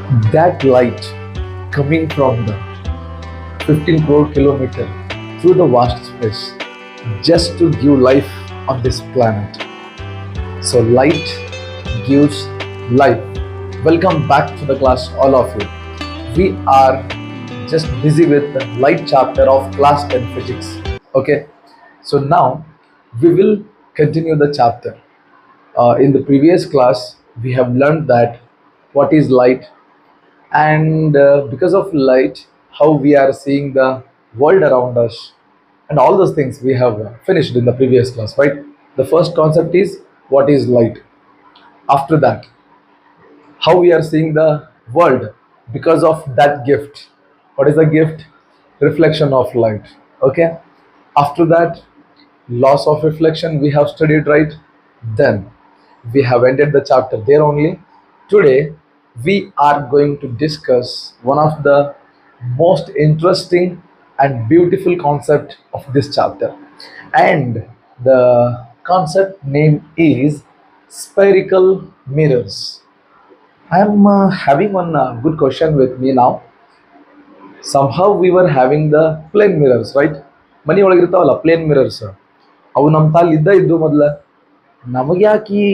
That light coming from the 15 crore kilometer through the vast space just to give life on this planet. So light gives life. Welcome back to the class, all of you. We are just busy with the light chapter of class 10 physics. Okay, so now we will continue the chapter. In the previous class, we have learned that what is light, and because of light, how we are seeing the world around us, and all those things we have finished in the previous class, right? The first concept is what is light. After that, how we are seeing the world because of that gift. What is the gift? Reflection of light. Okay. After that, loss of reflection we have studied, right? Then we have ended the chapter there only. Today we are going to discuss one of the most interesting and beautiful concept of this chapter, and the concept name is spherical mirrors. I am having one good question with me now. Somehow we were having the plain mirrors, right? ಮನಿ ಒಳಗಿರ್ತಾವಲ್ಲ plain mirrors, ಅವು ನಮ್ಮ ತಾಲ್ ಇದ್ದು ಮೊದಲ. ನಮಗೆ ಯಾಕೆ ಈ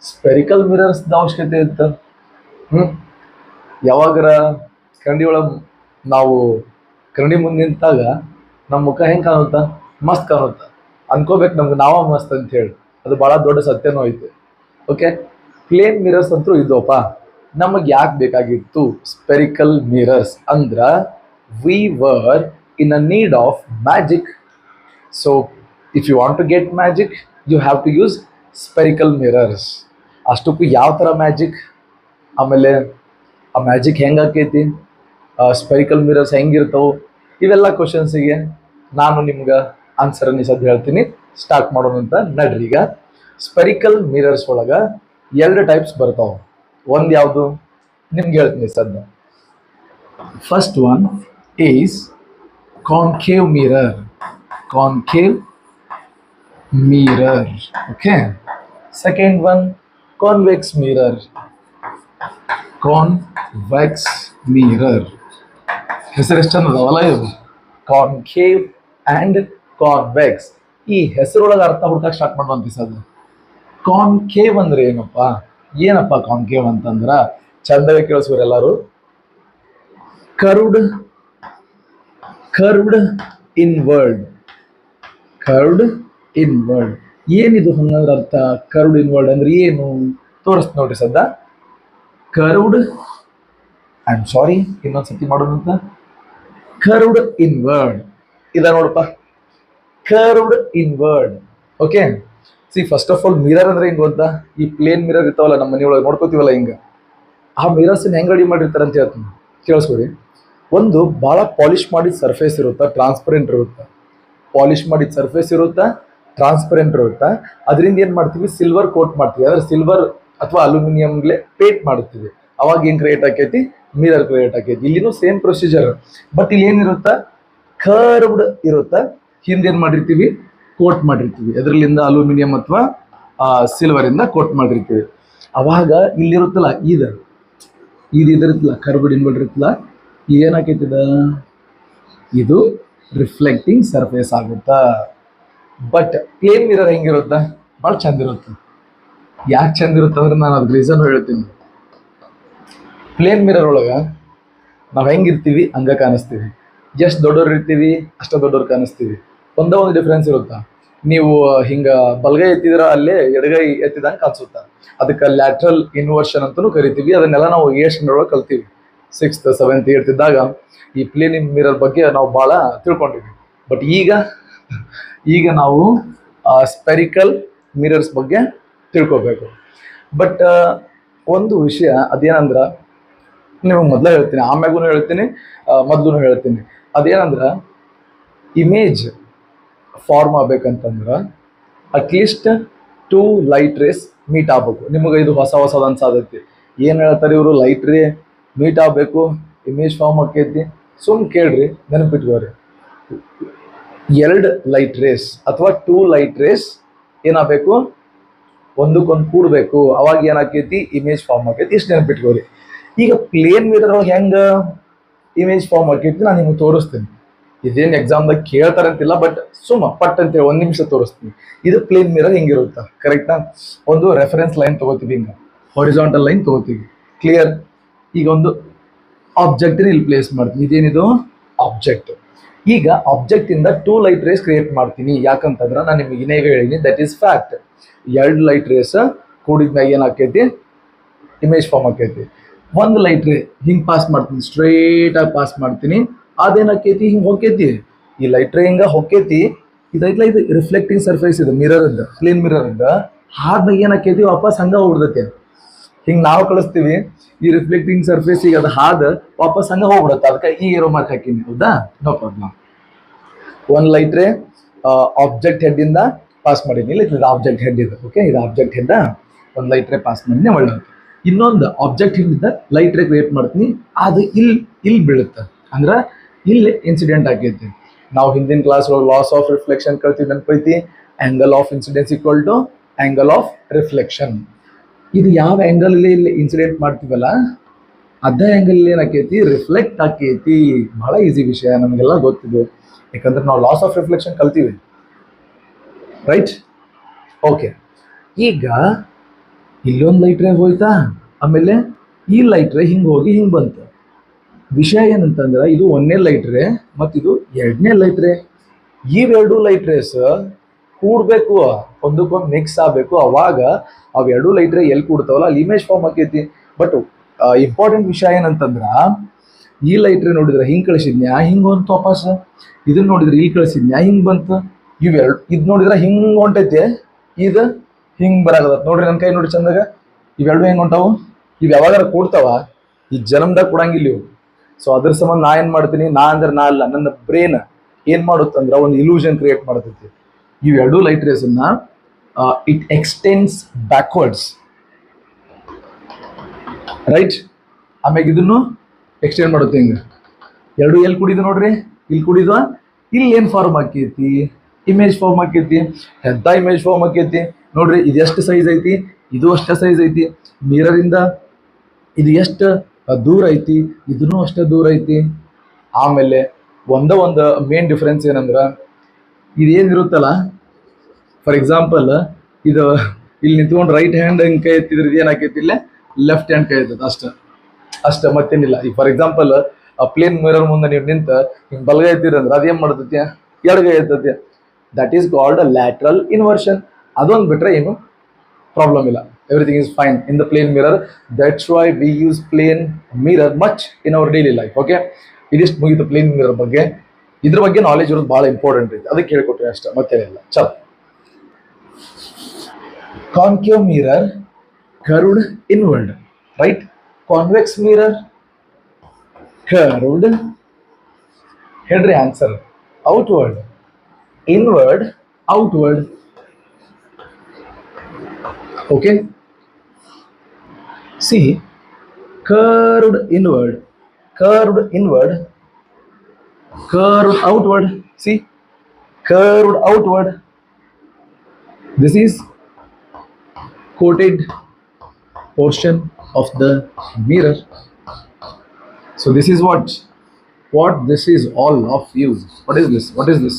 spherical mirrors ಅವಶ್ಯಕತೆ ಇತ್ತು? ಯಾವಾಗರ ಕನ್ನಡಿ ಒಳಗೆ ನಾವು ಕನ್ನಡಿ ಮುಂದೆ ನಿಂತಾಗ ನಮ್ಮ ಮುಖ ಹೆಂಗೆ ಕಾಣುತ್ತಾ? ಮಸ್ತ್ ಕಾಣುತ್ತಾ, ಅನ್ಕೋಬೇಕು ನಮ್ಗೆ ನಾವ ಮಸ್ತ್ ಅಂತ ಹೇಳಿ. ಅದು ಭಾಳ ದೊಡ್ಡ ಸತ್ಯನೂ ಐತೆ. ಓಕೆ, ಪ್ಲೇನ್ ಮಿರರ್ಸ್ ಅಂತೂ ಇದ್ದೋಪ. ನಮಗೆ ಯಾಕೆ ಬೇಕಾಗಿತ್ತು ಸ್ಪೆರಿಕಲ್ ಮಿರರ್ಸ್ ಅಂದ್ರ we were in a need of magic. So if you want to get magic you have to use spherical mirrors. ಅಷ್ಟಕ್ಕೂ ಯಾವ ಥರ ಮ್ಯಾಜಿಕ್, ಆಮೇಲೆ ಆ ಮ್ಯಾಜಿಕ್ ಹೆಂಗೆ ಆಕೈತಿ, ಸ್ಪೆರಿಕಲ್ ಮಿರರ್ಸ್ ಹೆಂಗಿರ್ತಾವೆ, ಇವೆಲ್ಲ ಕ್ವಶನ್ಸಿಗೆ ನಾನು ನಿಮ್ಗೆ ಆನ್ಸರ್ ಸದ್ಯ ಹೇಳ್ತೀನಿ. ಸ್ಟಾರ್ಟ್ ಮಾಡೋಣ ಅಂತ ನಡ್ರಿ. ಈಗ ಸ್ಪೆರಿಕಲ್ ಮಿರರ್ಸ್ ಒಳಗೆ ಎರಡು ಟೈಪ್ಸ್ ಬರ್ತಾವೆ. ಒಂದು ಯಾವುದು ನಿಮ್ಗೆ ಹೇಳ್ತೀನಿ ಸದ್ಯ. First one is concave mirror. Concave mirror. Okay. Second one convex mirror. Convex mirror. ಹೆಸರು ಎಷ್ಟು ಚಂದದವಲ್ಲ ಇವು, ಕಾನ್ಕೇವ್ ಆ್ಯಂಡ್ ಕಾನ್ವೆಕ್ಸ್. ಈ ಹೆಸರೊಳಗೆ ಅರ್ಥ ಹುಡ್ಕಕ್ಕೆ ಸ್ಟಾರ್ಟ್ ಮಾಡುವಂತ ಸದ. ಕಾನ್ಕೇವ್ ಅಂದ್ರೆ ಏನಪ್ಪ ಕಾನ್ಕೇವ್ ಅಂತಂದ್ರ ಚಂದವೇ ಕೇಳಿಸ್ಬಾರ ಎಲ್ಲರೂ. Curved inward. ಕರ್ವ್ಡ್ ಇನ್ವರ್ಡ್ ಏನಿದು ಹಂಗಂದ್ರೆ ಅರ್ಥ? ಕರ್ವ್ಡ್ ಇನ್ವರ್ಡ್ ಅಂದ್ರೆ ಏನು ತೋರಿಸ್ ನೋಡ್ರಿ ಸದ್ದ. ಕರ್ವ್ಡ್, ಐ ಆಮ್ ಸಾರಿ, ಇನ್ನೊಂದ್ಸತಿ ಮಾಡೋದಂತ. ಕರ್ವ್ಡ್ ಇನ್ವರ್ಡ್ ಇದ ನೋಡಪ್ಪ, curved inward. Okay. C, first of all mirror ಅಂದ್ರೆ ಹಿಂಗೆ ಗೊತ್ತಾ? ಈ ಪ್ಲೇನ್ ಮಿರರ್ ಇರ್ತಾವಲ್ಲ ನಮ್ಮ ಮನೆಯೊಳಗೆ ನೋಡ್ಕೋತೀವಲ್ಲ ಹಿಂಗೆ, ಆ ಮಿರರ್ಸ್ನ ಹೆಂಗೆ ರೆಡಿ ಮಾಡಿರ್ತಾರೆ ಅಂತ ಹೇಳ್ತೀನಿ, ಕೇಳಿಸ್ಕೊಡಿ. ಒಂದು ಭಾಳ ಪಾಲಿಶ್ ಮಾಡಿದ ಸರ್ಫೇಸ್ ಇರುತ್ತಾ, ಟ್ರಾನ್ಸ್ಪರೆಂಟ್ ಇರುತ್ತಾ. ಪಾಲಿಶ್ ಮಾಡಿದ ಸರ್ಫೇಸ್ ಇರುತ್ತಾ, ಟ್ರಾನ್ಸ್ಪರೆಂಟ್ ಇರುತ್ತಾ. ಅದರಿಂದ ಏನು ಮಾಡ್ತೀವಿ? ಸಿಲ್ವರ್ ಕೋಟ್ ಮಾಡ್ತೀವಿ, ಅಂದ್ರೆ ಸಿಲ್ವರ್ ಅಥವಾ ಅಲ್ಯೂಮಿನಿಯಂಗೆ ಪೇಂಟ್ ಮಾಡುತ್ತೀವಿ. ಅವಾಗ ಏನು ಕ್ರಿಯೇಟ್ ಆಕೈತಿ? ಮಿರರ್ ಕ್ರಿಯೇಟ್ ಆಕೈತಿ. ಇಲ್ಲಿನೂ ಸೇಮ್ ಪ್ರೊಸೀಜರ್, ಬಟ್ ಇಲ್ಲಿ ಏನಿರುತ್ತಾ? ಕರ್ವ್ಡ್ ಇರುತ್ತಾ. ಹಿಂದೆ ಏನು ಮಾಡಿರ್ತೀವಿ? ಕೋಟ್ ಮಾಡಿರ್ತೀವಿ. ಅದರಲ್ಲಿಂದ ಅಲ್ಯೂಮಿನಿಯಂ ಅಥವಾ ಸಿಲ್ವರ್ ಇಂದ ಕೋಟ್ ಮಾಡಿರ್ತೀವಿ. ಅವಾಗ ಇಲ್ಲಿರುತ್ತಲ್ಲ ಇದು ಇದಿರುತ್ತಲ್ಲ, ಕರ್ವ್ಡ್ ಇನ್ವರ್ಡ್ ಇರುತ್ತಲ್ಲ, ಏನಾಕೈತಿದ? ಇದು ರಿಫ್ಲೆಕ್ಟಿಂಗ್ ಸರ್ಫೇಸ್ ಆಗುತ್ತಾ. ಬಟ್ ಪ್ಲೇನ್ ಮಿರರ್ ಹೆಂಗಿರುತ್ತಾ? ಭಾಳ ಚಂದ ಇರುತ್ತೆ. ಯಾಕೆ ಚಂದ ಇರುತ್ತೆ ಅಂದ್ರೆ ನಾನು ಅದ್ರ ರೀಸನ್ ಹೇಳ್ತೀನಿ. ಪ್ಲೇನ್ ಮಿರರ್ ಒಳಗೆ ನಾವು ಹೆಂಗಿರ್ತೀವಿ ಹಂಗೆ ಕಾಣಿಸ್ತೀವಿ. ಎಷ್ಟು ದೊಡ್ಡವ್ರು ಇರ್ತೀವಿ ಅಷ್ಟು ದೊಡ್ಡವ್ರು ಕಾಣಿಸ್ತೀವಿ. ಒಂದೇ ಒಂದು ಡಿಫ್ರೆನ್ಸ್ ಇರುತ್ತಾ? ನೀವು ಹಿಂಗೆ ಬಲಗೈ ಎತ್ತಿದ್ರೆ ಅಲ್ಲೇ ಎಡಗೈ ಎತ್ತಿದಂಗೆ ಕಾಣಿಸುತ್ತಾ. ಅದಕ್ಕೆ ಲ್ಯಾಟ್ರಲ್ ಇನ್ವರ್ಷನ್ ಅಂತಲೂ ಕರಿತೀವಿ. ಅದನ್ನೆಲ್ಲ ನಾವು ಏಷ್ಯನೊಳಗೆ ಕಲ್ತೀವಿ, 6th 7th 8th ಇದ್ದಾಗ ಈ ಪ್ಲೇನ್ ಮಿರರ್ ಬಗ್ಗೆ ನಾವು ಭಾಳ ತಿಳ್ಕೊಂಡಿವಿ. ಬಟ್ ಈಗ ನಾವು ಸ್ಪೆರಿಕಲ್ ಮಿರರ್ಸ್ ಬಗ್ಗೆ ತಿಳ್ಕೊಬೇಕು. ಬಟ್ ಒಂದು ವಿಷಯ ಅದೇನಂದ್ರೆ, ನಿಮಗೆ ಮೊದಲೇ ಹೇಳ್ತೀನಿ, ಆಮ್ಯಾಗೂ ಹೇಳ್ತೀನಿ, ಮೊದಲು ಹೇಳ್ತೀನಿ. ಅದೇನಂದ್ರೆ, ಇಮೇಜ್ ಫಾರ್ಮ್ ಆಗ್ಬೇಕಂತಂದ್ರೆ ಅಟ್ಲೀಸ್ಟ್ 2 ಲೈಟ್ ರೇಸ್ ಮೀಟ್ ಆಗ್ಬೇಕು. ನಿಮಗೆ ಇದು ಹೊಸದು ಅನ್ಸಾದೈತಿ. ಏನು ಹೇಳ್ತಾರೆ ಇವರು? ಲೈಟ್ ರೇ ಮೀಟ್ ಆಗಬೇಕು, ಇಮೇಜ್ ಫಾರ್ಮ್ ಆಕೈತಿ. ಸುಮ್ ಕೇಳ್ರಿ, ನೆನಪಿಟ್ಕೋರಿ. 2 ಲೈಟ್ ರೇಸ್ ಅಥವಾ 2 ಲೈಟ್ ರೇಸ್ ಏನಾಗಬೇಕು? ಒಂದಕ್ಕೊಂದು ಕೂಡಬೇಕು. ಅವಾಗ ಏನಾಕೈತಿ? ಇಮೇಜ್ ಫಾರ್ಮ್ ಆಕೈತಿ. ಇಷ್ಟು ನೆನಪಿಟ್ಕೋರಿ. ಈಗ ಪ್ಲೇನ್ ಮಿರರ್ ಒಳಗೆ ಹೆಂಗ ಇಮೇಜ್ ಫಾರ್ಮ್ ಆಕೈತಿ ನಾನು ನಿಮ್ಗೆ ತೋರಿಸ್ತೀನಿ. ಇದೇನು ಎಕ್ಸಾಮ್ದಾಗ ಕೇಳ್ತಾರಂತಿಲ್ಲ, ಬಟ್ ಪಟ್ ಅಂತೇಳಿ 1 ನಿಮಿಷ ತೋರಿಸ್ತೀನಿ. ಇದು ಪ್ಲೇನ್ ಮಿರರ್ ಹಿಂಗಿರುತ್ತಾ, ಕರೆಕ್ಟಾ? ಒಂದು ರೆಫರೆನ್ಸ್ ಲೈನ್ ತಗೋತೀವಿ, ಹಿಂಗ ಹಾರಿಜಾಂಟಲ್ ಲೈನ್ ತಗೋತೀವಿ, ಕ್ಲಿಯರ್? ಈಗ ಒಂದು ಆಬ್ಜೆಕ್ಟ್ ಇಲ್ಲಿ ಪ್ಲೇಸ್ ಮಾಡ್ತೀನಿ. ಇದೇನಿದು ಆಬ್ಜೆಕ್ಟ್. ಈಗ ಆಬ್ಜೆಕ್ಟ್ ಇಂದ 2 ಲೈಟ್ ರೇಸ್ ಕ್ರಿಯೇಟ್ ಮಾಡ್ತೀನಿ. ಯಾಕಂತಂದ್ರೆ ನಾನು ನಿಮಗೆ ಇನ್ನೇಗ ಹೇಳಿನಿ, that is fact. 2 light rays ಕೂಡಿದ್ಮ್ಯಾಗ ಏನಾಕೈತಿ, ಇಮೇಜ್ ಫಾರ್ಮ್ ಆಕೈತಿ. 1 ಲೈಟ್ ರೇ ಹಿಂಗೆ ಪಾಸ್ ಮಾಡ್ತೀನಿ, ಸ್ಟ್ರೇಟ್ ಆಗಿ ಪಾಸ್ ಮಾಡ್ತೀನಿ. ಅದೇನಾಕೈತಿ, ಹಿಂಗೆ ಹೊಕ್ಕೈತಿ. ಈ ಲೈಟ್ ರೇ ಹಿಂಗ ಹೊಕ್ಕೈತಿ. ಇದೈತ್ಲ, ಇದು ರಿಫ್ಲೆಕ್ಟಿಂಗ್ ಸರ್ಫೇಸ್, ಇದು ಮಿರರ್ ಇದ್ದ, ಪ್ಲೇನ್ ಮಿರರ್ ಇದ್ದ. ಹಾದ್ನಾಗ ಏನಾಕೈತಿ, ವಾಪಸ್ ಹಂಗ ಹೋಗ್ಬಿಡ್ತೈತಿ. ಹಿಂಗೆ ನಾವು ಕಳಿಸ್ತೀವಿ, ಈ ರಿಫ್ಲೆಕ್ಟಿಂಗ್ ಸರ್ಫೇಸ್ ಈಗ ಅದು ಹಾದ ವಾಪಸ್ ಹಂಗ ಹೋಗ್ಬಿಡುತ್ತೆ. ಅದಕ್ಕೆ ಈ ಏರೋ ಮಾರ್ಕ್ ಹಾಕಿನಿ, ಹೌದಾ? No problem. 1 light ray object head ಇಂದ ಪಾಸ್ ಮಾಡೀನಿ. ಇಲ್ಲ, ಇದು ಆಬ್ಜೆಕ್ಟ್ ಹೆಡ್ ಇದೆ. ಓಕೆ, ಇದು object head. 1 light ray pass ಮಾಡಿನಿ, ಒಳ್ಳೆ. ಇನ್ನೊಂದು ಆಬ್ಜೆಕ್ಟ್ ಹಿಂದಿಂದ ಲೈಟ್ ರೇ ಕ್ರಿಯೇಟ್ ಮಾಡ್ತೀನಿ. ಅದು ಇಲ್ಲಿ ಬೀಳುತ್ತೆ, ಅಂದ್ರೆ ಇಲ್ಲಿ ಇನ್ಸಿಡೆಂಟ್ ಆಗೈತಿ. ನಾವು ಹಿಂದಿನ ಕ್ಲಾಸ್ ಒಳಗೆ ಲಾಸ್ ಆಫ್ ರಿಫ್ಲೆಕ್ಷನ್ ಕಲ್ತೀವಿ, ನೆನಪೈತಿ? Angle of incidence equal to angle of reflection. ಇದು ಯಾವ ಆಂಗಲ್ ಇಲ್ಲಿ ಇನ್ಸಿಡೆಂಟ್ ಮಾಡ್ತೀವಲ್ಲ, ಅದೇ ಆಂಗಲ್ ಏನಾಕೈತಿ, ರಿಫ್ಲೆಕ್ಟ್ ಆಕೈತಿ. ಬಹಳ ಈಸಿ ವಿಷಯ, ನಮಗೆಲ್ಲ ಗೊತ್ತಿದೆ, ಯಾಕಂದ್ರೆ ನಾವು ಲಾಸ್ ಆಫ್ ರಿಫ್ಲೆಕ್ಷನ್ ಕಲ್ತೀವಿ, ರೈಟ್? ಓಕೆ, ಈಗ ಇಲ್ಲೊಂದು ಲೈಟ್ ರೇ ಹೋಯ್ತಾ, ಆಮೇಲೆ ಈ ಲೈಟ್ ರೇ ಹಿಂಗೆ ಹೋಗಿ ಹಿಂಗೆ ಬಂತು. ವಿಷಯ ಏನಂತಂದ್ರೆ, ಇದು 1ನೇ ಲೈಟ್ ರೇ ಮತ್ತು ಇದು 2ನೇ ಲೈಟ್ ರೇ. ಇವೆರಡು ಲೈಟ್ ರೇಸ್ ಕೂಡ್ಬೇಕು, ಒಂದಕ್ಕೊಂದು ಮಿಕ್ಸ್ ಆಗಬೇಕು. ಅವಾಗ ಅವೆರಡು ಲೈಟ್ ರೇ ಎಲ್ಲಿ ಕೂಡ್ತಾವಲ್ಲ ಅಲ್ಲಿ ಇಮೇಜ್ ಫಾರ್ಮ್ ಆಕೈತಿ. ಬಟ್ ಇಂಪಾರ್ಟೆಂಟ್ ವಿಷಯ ಏನಂತಂದ್ರ, ಈ ಲೈಟ್ ರೇ ನೋಡಿದ್ರೆ ಹಿಂಗೆ ಕಳಿಸಿದ್ನ್ಯಾ, ಹಿಂಗೆ ಬಂತು ವಾಪಸ್. ಇದನ್ನ ನೋಡಿದ್ರೆ ಇಲ್ಲಿ ಕಳಿಸಿದ್ನ್ಯಾ, ಹಿಂಗೆ ಬಂತು. ಇದು ನೋಡಿದ್ರೆ ಹಿಂಗೆ ಹೊಂಟೈತೆ, ಇದು ಹಿಂಗೆ ಬರಾಗದ. ನೋಡ್ರಿ ನನ್ನ ಕೈ ನೋಡಿ ಚಂದಾಗ, ಇವೆರಡು ಹೆಂಗೆ ಹೊಂಟಾವು. ಇವು ಯಾವಾಗಾರ ಕೂಡ್ತಾವ, ಈ ಜನ್ಮದಾಗ ಕೊಡಂಗಿಲ್ಲ ಇವು. ಸೊ ಅದ್ರ ಸಂಬಂಧ ನಾ ಏನು ಮಾಡ್ತೀನಿ, ನಾ ಅಂದ್ರೆ ನಾ ಅಲ್ಲ, ನನ್ನ ಬ್ರೇನ್ ಏನು ಮಾಡುತ್ತಂದ್ರೆ ಒಂದು ಇಲ್ಯೂಷನ್ ಕ್ರಿಯೇಟ್ ಮಾಡ್ತೈತಿ. ಇವೆರಡು ಲೈಟ್ ರೇಸನ್ನ ಇಟ್ ಎಕ್ಸ್ಟೆಂಡ್ಸ್ ಬ್ಯಾಕ್ವರ್ಡ್ಸ್, ರೈಟ್? ಆಮ್ಯಾಗ ಇದನ್ನು ಎಕ್ಸ್ಟೆಂಡ್ ಮಾಡುತ್ತೆ ಹಿಂಗೆ. ಎರಡು ಎಲ್ಲಿ ಕುಡಿದು ನೋಡ್ರಿ, ಇಲ್ಲಿ ಕುಡಿದು ಇಲ್ಲಿ ಏನು ಫಾರ್ಮ್ ಆಕೈತಿ, ಇಮೇಜ್ ಫಾರ್ಮ್ ಆಕೈತಿ. ಎಂಥ ಇಮೇಜ್ ಫಾರ್ಮ್ ಆಕೈತಿ ನೋಡ್ರಿ. ಇದು ಎಷ್ಟು ಸೈಜ್ ಐತಿ, ಇದು ಅಷ್ಟೇ ಸೈಜ್ ಐತಿ. ಮಿರರಿಂದ ಇದು ಎಷ್ಟು ದೂರ ಐತಿ, ಇದನ್ನು ಅಷ್ಟೇ ದೂರ ಐತಿ. ಆಮೇಲೆ ಒಂದು ಮೇನ್ ಡಿಫ್ರೆನ್ಸ್ ಏನಂದ್ರೆ, ಇದೇನಿರುತ್ತಲ್ಲ, ಫಾರ್ ಎಕ್ಸಾಂಪಲ್ ಇದು ಇಲ್ಲಿ ನಿಂತ್ಕೊಂಡು ರೈಟ್ ಹ್ಯಾಂಡ್ ಹಿಂಗೆ ಕೈ ಎತ್ತಿದ್ರೆ ಏನಾಕೈತಿ, ಇಲ್ಲೇ ಲೆಫ್ಟ್ ಹ್ಯಾಂಡ್ ಕೈ ಎತ್ತದ, ಅಷ್ಟೇ ಮತ್ತೇನಿಲ್ಲ. ಈಗ ಫಾರ್ ಎಕ್ಸಾಂಪಲ್ ಪ್ಲೇನ್ ಮಿರರ್ ಮುಂದೆ ನೀವು ನಿಂತ ಹಿಂಗೆ ಬಲಗೈ ಎತ್ತಿರಂದ್ರೆ ಅದೇನು ಮಾಡ್ತೈತಿ, ಎಡಗೈ ಎತ್ತೈತಿ. That is called a lateral inversion. ಅದೊಂದು ಬಿಟ್ರೆ ಏನು ಪ್ರಾಬ್ಲಮ್ ಇಲ್ಲ, everything is fine in the plain mirror. That's why we use plain mirror much in our daily life. Okay, ಇದಿಷ್ಟು ಮುಗಿತು ಪ್ಲೇನ್ ಮಿರರ್ ಬಗ್ಗೆ. ಇದ್ರ ಬಗ್ಗೆ ನಾಲೆಜ್ ಇರೋದು ಭಾಳ ಇಂಪಾರ್ಟೆಂಟ್ ಐತೆ, ಅದಕ್ಕೆ ಹೇಳ್ಕೊಟ್ರಿ ಅಷ್ಟೇ, ಮತ್ತೇನಿಲ್ಲ. ಚಲೋ, concave mirror, curved inward, right? Convex mirror, curved, ಹೇಳ್ರಿ answer. Outward, inward, outward. Okay, see, curved inward, curved inward, curved outward. See, curved outward. This is coated portion of the mirror. So this is what this is all of you. What is this? What is this?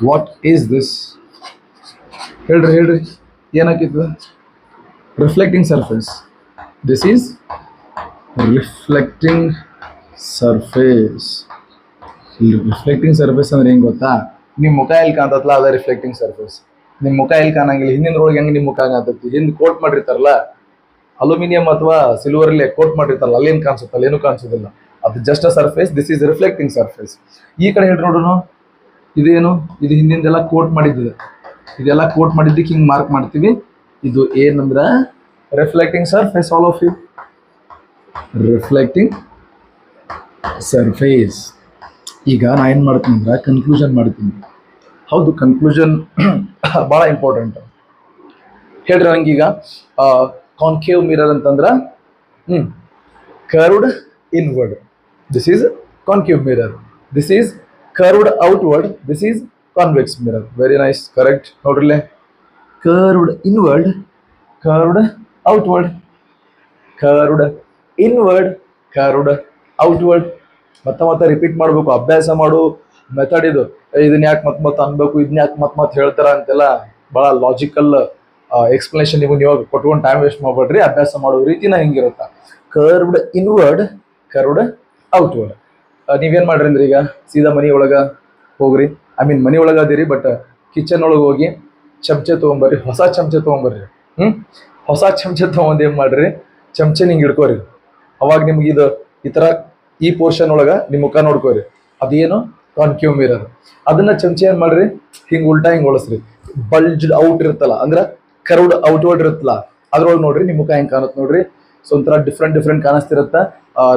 What is this? ಹೇಳ್ರಿ ಏನಾಕಿತ್ತು? Reflecting surface. This is reflecting surface. Reflecting surface ಅಂದ್ರೆ ಹೆಂಗೆ ಗೊತ್ತಾ, ನಿಮ್ಮ ಮುಖ ಎಲ್ಲಿ ಕಾಣ್ತತ್ತಲ್ಲ ಅದ reflecting surface. ನಿಮ್ಮ ಮುಖ ಎಲ್ಲಿ ಕಾಣಂಗಿಲ್ಲ, ಹಿಂದಿನೊಳಗೆ ಹೆಂಗೆ ನಿಮ್ಮ ಮುಖ ಕಾಣ್ತೈತಿ, ಹಿಂದೆ ಕೋಟ್ ಮಾಡಿರ್ತಾರಲ್ಲ ಅಲ್ಯೂಮಿನಿಯಂ ಅಥವಾ ಸಿಲ್ವರ್ಲಿ ಕೋಟ್ ಮಾಡಿರ್ತಾರಲ್ಲ, ಅಲ್ಲೇನು ಕಾಣಿಸುತ್ತಲ್ಲ, ಏನೂ ಕಾಣಿಸೋದಿಲ್ಲ. ಅದು just a surface. This is reflecting surface. ಈ ಕಡೆ ಹೇಳ್ರಿ ನೋಡೋಣ, ಇದೇನು, ಇದು ಹಿಂದಿಂದೆಲ್ಲ ಕೋಟ್ ಮಾಡಿದ್ದಿದೆ, ಇದೆಲ್ಲ ಕೋಟ್ ಮಾಡಿದ್ದಕ್ಕೆ ಹಿಂಗೆ ಮಾರ್ಕ್ ಮಾಡ್ತೀವಿ. ಇದು ಏನಂದ್ರೆ reflecting surface. All of you, reflecting surface. ಈಗ ನಾ ಏನು ಮಾಡ್ತೀನಿ ಅಂದ್ರೆ ಕನ್ಕ್ಲೂಷನ್ ಮಾಡ್ತೀನಿ. ಹೌದು, ಕನ್ಕ್ಲೂಷನ್ ಭಾಳ ಇಂಪಾರ್ಟೆಂಟ್. ಹೇಳ್ರಿ ನಂಗೀಗ ಕಾನ್ಕೇವ್ ಮಿರರ್ ಅಂತಂದ್ರೆ curved inward. This is concave mirror. This is curved outward. This is convex mirror. Very nice, correct. ನೋಡ್ರಿಲೆ, curved inward, curved outward, curved inward, curved outward. ಮತ್ತೆ ರಿಪೀಟ್ ಮಾಡಬೇಕು, ಅಭ್ಯಾಸ ಮಾಡು ಮೆಥಡ್ ಇದು. ಇದನ್ನ ಯಾಕೆ ಮತ್ತೆ ಅನ್ಬೇಕು, ಇದನ್ನ ಯಾಕೆ ಮತ್ತೆ ಹೇಳ್ತಾರ ಅಂತೆಲ್ಲ ಬಹಳ ಲಾಜಿಕಲ್ ಎಕ್ಸ್ಪ್ಲನೇಷನ್ ನೀವು ಕೊಟ್ಕೊಂಡು ಟೈಮ್ ವೇಸ್ಟ್ ಮಾಡ್ಬೇಡ್ರಿ. ಅಭ್ಯಾಸ ಮಾಡೋ ರೀತಿನ ಹಿಂಗಿರುತ್ತ. Curved inward, curved outward. ನೀವೇನ್ ಮಾಡ್ರಿ ಅಂದ್ರೆ ಈಗ ಸೀದಾ ಮನಿ ಒಳಗ ಹೋಗ್ರಿ. ಮನಿ ಒಳಗ ಅದಿರಿ, ಬಟ್ ಕಿಚನ್ ಒಳಗೆ ಹೋಗಿ ಚಮಚೆ ತೊಗೊಂಬರ್ರಿ, ಹೊಸ ಚಮಚೆ ತೊಗೊಂಬರ್ರಿ. ಹೊಸ ಚಮಚೆ ತೊಗೊಂಡ್ ಏನ್ ಮಾಡ್ರಿ, ಚಮಚೆ ಹಿಂಗ್ ಹಿಡ್ಕೋರಿ. ಅವಾಗ ನಿಮ್ಗೆ ಇದು ಈ ತರ ಈ ಪೋರ್ಷನ್ ಒಳಗ ನಿಮ್ ಮುಖ ನೋಡ್ಕೋರಿ. ಅದೇನು ಕಾನ್ಕ್ಯೂವ್ ಮಿರರ್. ಅದನ್ನ ಚಮಚೆ ಏನ್ ಮಾಡ್ರಿ, ಹಿಂಗ್ ಉಲ್ಟಾ ಹಿಂಗ್ ಒಳಸ್ರಿ. ಬಲ್ಜ್ಡ್ ಔಟ್ ಇರುತ್ತಲ್ಲ, ಅಂದ್ರ ಕರ್ವ್ಡ್ ಔಟ್ವರ್ಡ್ ಇರುತ್ತಲ್ಲ, ಅದ್ರೊಳಗೆ ನೋಡ್ರಿ ನಿಮ್ ಮುಖ ಹೆಂಗ್ ಕಾಣುತ್ತೆ ನೋಡ್ರಿ. ಸೊ ಒಂಥರ ಡಿಫ್ರೆಂಟ್ ಕಾಣಿಸ್ತಿರತ್ತ.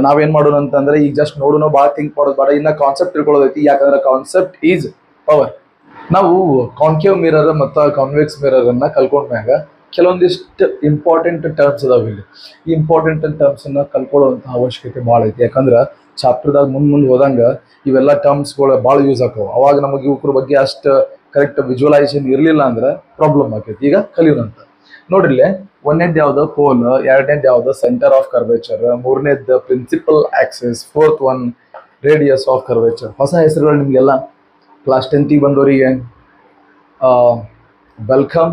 ನಾವೇನ್ ಮಾಡೋಣ ಅಂತಂದ್ರೆ ಈಗ ಜಸ್ಟ್ ನೋಡೋಣ, ಭಾಳ ಥಿಂಕ್ ಮಾಡೋದು ಬೇಡ, ಇನ್ನ ಕಾನ್ಸೆಪ್ಟ್ ತಿಳ್ಕೊಳ್ಳೋದೈತಿ. ಯಾಕಂದ್ರೆ ಕಾನ್ಸೆಪ್ಟ್ ಈಸ್ ಪವರ್. ನಾವು ಕಾನ್ಕೇವ್ ಮಿರರ್ ಮತ್ತು ಕಾನ್ವೆಕ್ಸ್ ಮಿರರ್ ಅನ್ನ ಕಲ್ಕೊಂಡ್ಮ್ಯಾಗ ಕೆಲವೊಂದಿಷ್ಟು ಇಂಪಾರ್ಟೆಂಟ್ ಟರ್ಮ್ಸ್ ಅದಾವ. ಇಲ್ಲಿ ಈ ಇಂಪಾರ್ಟೆಂಟ್ ಟರ್ಮ್ಸ್ ಅನ್ನ ಕಲ್ಕೊಳ್ಳುವಂತ ಅವಶ್ಯಕತೆ ಭಾಳ ಐತಿ. ಯಾಕಂದ್ರೆ ಚಾಪ್ಟರ್ದಾಗ ಮುಂದೆ ಹೋದಂಗ ಇವೆಲ್ಲ ಟರ್ಮ್ಸ್ಗಳು ಭಾಳ ಯೂಸ್ ಆಕಾವ. ಅವಾಗ ನಮಗೆ ಇವ್ರ ಬಗ್ಗೆ ಅಷ್ಟು ಕರೆಕ್ಟ್ ವಿಜುವಲೈಸೇಷನ್ ಇರಲಿಲ್ಲ ಅಂದ್ರೆ ಪ್ರಾಬ್ಲಮ್ ಆಕೈತಿ. ಈಗ ಕಲಿಯೋಣಂತ ನೋಡ್ರಿಲೆ. ಒಂದನೇದು ಯಾವ್ದು ಪೋಲ್, ಎರಡನೇದು ಯಾವ್ದು ಸೆಂಟರ್ ಆಫ್ ಕರ್ವೇಚರ್, ಮೂರನೇದು principal axis, fourth one radius of curvature. ಹೊಸ ಹೆಸರುಗಳು ನಿಮಗೆಲ್ಲ ಕ್ಲಾಸ್ 10th ಬಂದವರಿಗೆ welcome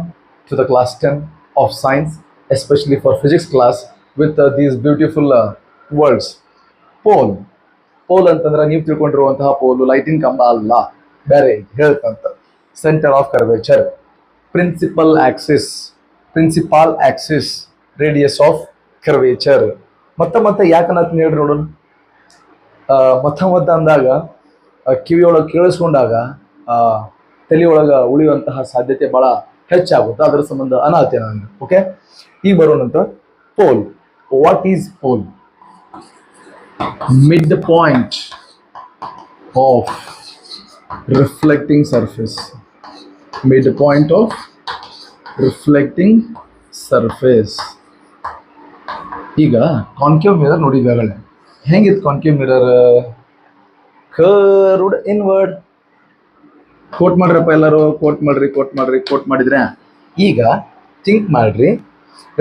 to the class 10 of science, especially for physics class with these beautiful words. Pole, pole ಅಂತಂದ್ರೆ ನೀವು ತಿಳ್ಕೊಂಡಿರುವಂತಹ ಪೋಲು ಲೈಟಿಂಗ್ ಕಂಬ ಅಲ್ಲ, ಬೇರೆ ಹೇಳ್ತಂತ. Centre of curvature, principal axis, principal axis, radius of curvature. ಮತ್ತೆ ಯಾಕನ್ನತ್ ಹೇಳ್ರಿ ನೋಡೋಣ. ಮತ್ತೆ ಅಂದಾಗ ಕಿವಿಯೊಳಗೆ ಕೇಳಿಸ್ಕೊಂಡಾಗ ತಲೆಯೊಳಗೆ ಉಳಿಯುವಂತಹ ಸಾಧ್ಯತೆ ಬಹಳ ಹೆಚ್ಚಾಗುತ್ತೆ. ಅದರ ಸಂಬಂಧ ಅನಾಥೆ ನಾನು. ಓಕೆ, ಈಗ ಬರೋಣಂತ pole. What is pole? Mid point of reflecting surface. Mid point of reflecting surface. ಈಗ ಕಾನ್ಕೇವ್ ಮಿರರ್ ನೋಡಿದ್ವಾಗಲೇ ಹೆಂಗಿತ್ತು ಕಾನ್ಕೇವ್ ಮಿರರ್? Curved inward. ಕೋಟ್ ಮಾಡ್ರಪ್ಪ ಎಲ್ಲರೂ, ಕೋಟ್ ಮಾಡಿದ್ರೆ ಈಗ ಥಿಂಕ್ ಮಾಡ್ರಿ.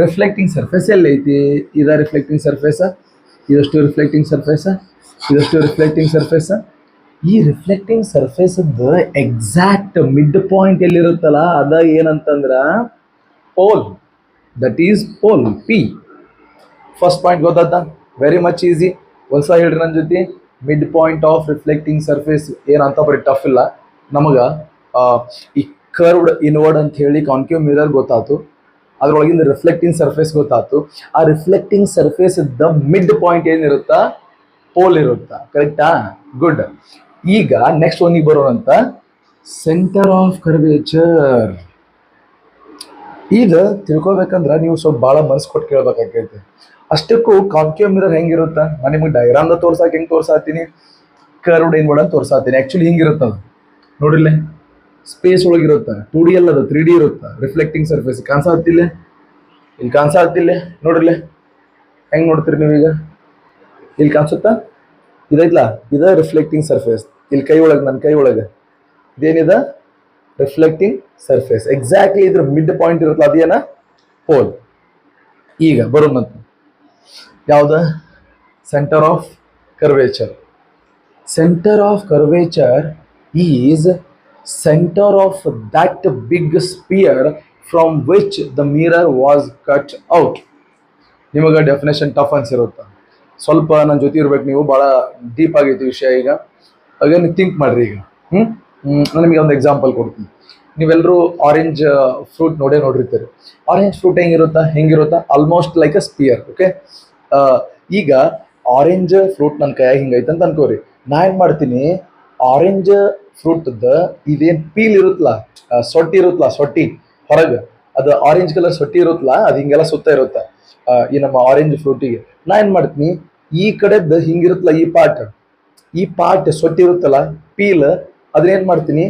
ರಿಫ್ಲೆಕ್ಟಿಂಗ್ ಸರ್ಫೇಸ್ ಎಲ್ಲೈತಿ? ಇದ ರಿಫ್ಲೆಕ್ಟಿಂಗ್ ಸರ್ಫೇಸ, ಇದಷ್ಟು ರಿಫ್ಲೆಕ್ಟಿಂಗ್ ಸರ್ಫೇಸ, ಇದಷ್ಟು ರಿಫ್ಲೆಕ್ಟಿಂಗ್ ಸರ್ಫೇಸ. ಈ reflecting surface exact mid point ಎಲ್ಲಿರುತ್ತಲ್ಲ ಅದ ಏನಂತಂದ್ರ pole. That is pole, P. First point ಗೊತ್ತಾದ? Very much easy. ಒಂದ್ಸಲ ಹೇಳ್ರಿ ನನ್ನ ಜೊತೆ. Mid point of reflecting surface ಏನಂತ ಬರೀ ಟಫ್ ಇಲ್ಲ ನಮಗೆ. ಈ ಕರ್ವ್ಡ್ ಇನ್ವರ್ಡ್ ಅಂತ ಹೇಳಿ ಕಾನ್ಕೇವ್ ಮಿರರ್ ಗೊತ್ತಾಯ್ತು, ಅದ್ರೊಳಗಿಂದ ರಿಫ್ಲೆಕ್ಟಿಂಗ್ ಸರ್ಫೇಸ್ ಗೊತ್ತಾಯ್ತು. ಆ ರಿಫ್ಲೆಕ್ಟಿಂಗ್ ಸರ್ಫೇಸ್ ದ ಮಿಡ್ ಪಾಯಿಂಟ್ ಏನಿರುತ್ತಾ ಪೋಲ್ ಇರುತ್ತಾ. ಕರೆಕ್ಟಾ? ಗುಡ್. ಈಗ ನೆಕ್ಸ್ಟ್ ಒಂದಿಗೆ ಬರೋಣಂತ ಸೆಂಟರ್ ಆಫ್ ಕರ್ವೇಚರ್. ಈಗ ತಿಳ್ಕೊಬೇಕಂದ್ರೆ ನೀವು ಸ್ವಲ್ಪ ಭಾಳ ಮನಸ್ಸು ಕೊಟ್ಟು ಕೇಳ್ಬೇಕಾಗೈತಿ. ಅಷ್ಟಕ್ಕೂ ಕಾನ್ಕೇವ್ ಮಿರರ್ ಹೆಂಗಿರುತ್ತ? ನಾನು ನಿಮಗೆ ಡೈಗ್ರಾಮ್ದ ತೋರ್ಸಾಕ ಹೆಂಗೆ ತೋರ್ಸಾತೀನಿ, ಕರ್ವ್ಡ್ ಇನ್ವರ್ಡ್ ಅಂತ ತೋರ್ಸಾತೀನಿ. ಆ್ಯಕ್ಚುಲಿ ಹಿಂಗಿರುತ್ತೆ ಅದು ನೋಡಿರ್ಲೆ. ಸ್ಪೇಸ್ ಒಳಗಿರುತ್ತೆ, 2D ಅಲ್ಲ ಅದು 3D ಇರುತ್ತೆ. ರಿಫ್ಲೆಕ್ಟಿಂಗ್ ಸರ್ಫೇಸ್ ಕಾಣಿಸ್ತಿಲ್ಲ, ಇಲ್ಲಿ ಕಾಣಿಸ್ತಿಲ್ಲ ನೋಡಿರ್ಲೆ. ಹೆಂಗೆ ನೋಡ್ತೀರಿ ನೀವೀಗ? ಇಲ್ಲಿ ಕಾಣಿಸುತ್ತಾ? ಇದೈತ್ಲಾ, ಇದು ರಿಫ್ಲೆಕ್ಟಿಂಗ್ ಸರ್ಫೇಸ್. ಇಲ್ಲಿ ಕೈ ಒಳಗೆ, ನನ್ನ ಕೈ ಒಳಗೆ ಇದೇನಿದೆ ರಿಫ್ಲೆಕ್ಟಿಂಗ್ ಸರ್ಫೇಸ್. ಎಕ್ಸಾಕ್ಟ್ಲಿ ಇದ್ರ ಮಿಡ್ ಪಾಯಿಂಟ್ ಇರುತ್ತಲ್ಲ ಅದೇನ ಪೋಲ್. ಈಗ ಬರೋಣಂತ ಯಾವ್ದ? Centre of curvature. Centre of curvature is center of that big sphere from which the mirror was cut out. ನಿಮಗೆ ಡೆಫಿನೇಷನ್ ಟಫ್ ಅನ್ಸಿರುತ್ತೆ, ಸ್ವಲ್ಪ ನನ್ನ ಜೊತೆ ಇರ್ಬೇಕು ನೀವು. ಭಾಳ ಡೀಪ್ ಆಗೈತಿ ವಿಷಯ. ಈಗ ಹಾಗೆ ನೀವು ಥಿಂಕ್ ಮಾಡ್ರಿ. ಈಗ ನಾನು ನಿಮಗೆ ಒಂದು ಎಕ್ಸಾಂಪಲ್ ಕೊಡ್ತೀನಿ. ನೀವೆಲ್ಲರೂ ಆರೆಂಜ್ ಫ್ರೂಟ್ ನೋಡಿರ್ತೀರಿ. ಆರೆಂಜ್ ಫ್ರೂಟ್ ಹೆಂಗಿರುತ್ತಾ almost like a sphere. Okay, ಈಗ ಆರೆಂಜ್ ಫ್ರೂಟ್ ನನ್ನ ಕೈಯಾಗ ಹಿಂಗೈತೆ ಅಂತ ಅನ್ಕೋರಿ. ನಾ ಏನು ಮಾಡ್ತೀನಿ, ಆರೆಂಜ್ ಫ್ರೂಟ್ದ ಇದೇನು ಪೀಲ್ ಇರುತ್ತಲ್ಲ, ಸೊಟ್ಟಿ ಇರುತ್ತಲ್ಲ, ಸೊಟ್ಟಿ ಹೊರಗೆ ಅದು ಆರೆಂಜ್ ಕಲರ್ ಸೊಟ್ಟಿ ಇರುತ್ತಲ್ಲ, ಅದು ಹಿಂಗೆಲ್ಲ ಸುತ್ತ ಇರುತ್ತೆ ಈ ನಮ್ಮ ಆರೆಂಜ್ ಫ್ರೂಟಿಗೆ. ನಾ ಏನು ಮಾಡ್ತೀನಿ, ಈ ಕಡೆದ್ದು ಹಿಂಗಿರುತ್ತಲ್ಲ ಈ ಪಾರ್ಟ್ ಸೊಟ್ಟಿ ಇರುತ್ತಲ್ಲ ಪೀಲ್, ಅದನ್ನೇನು ಮಾಡ್ತೀನಿ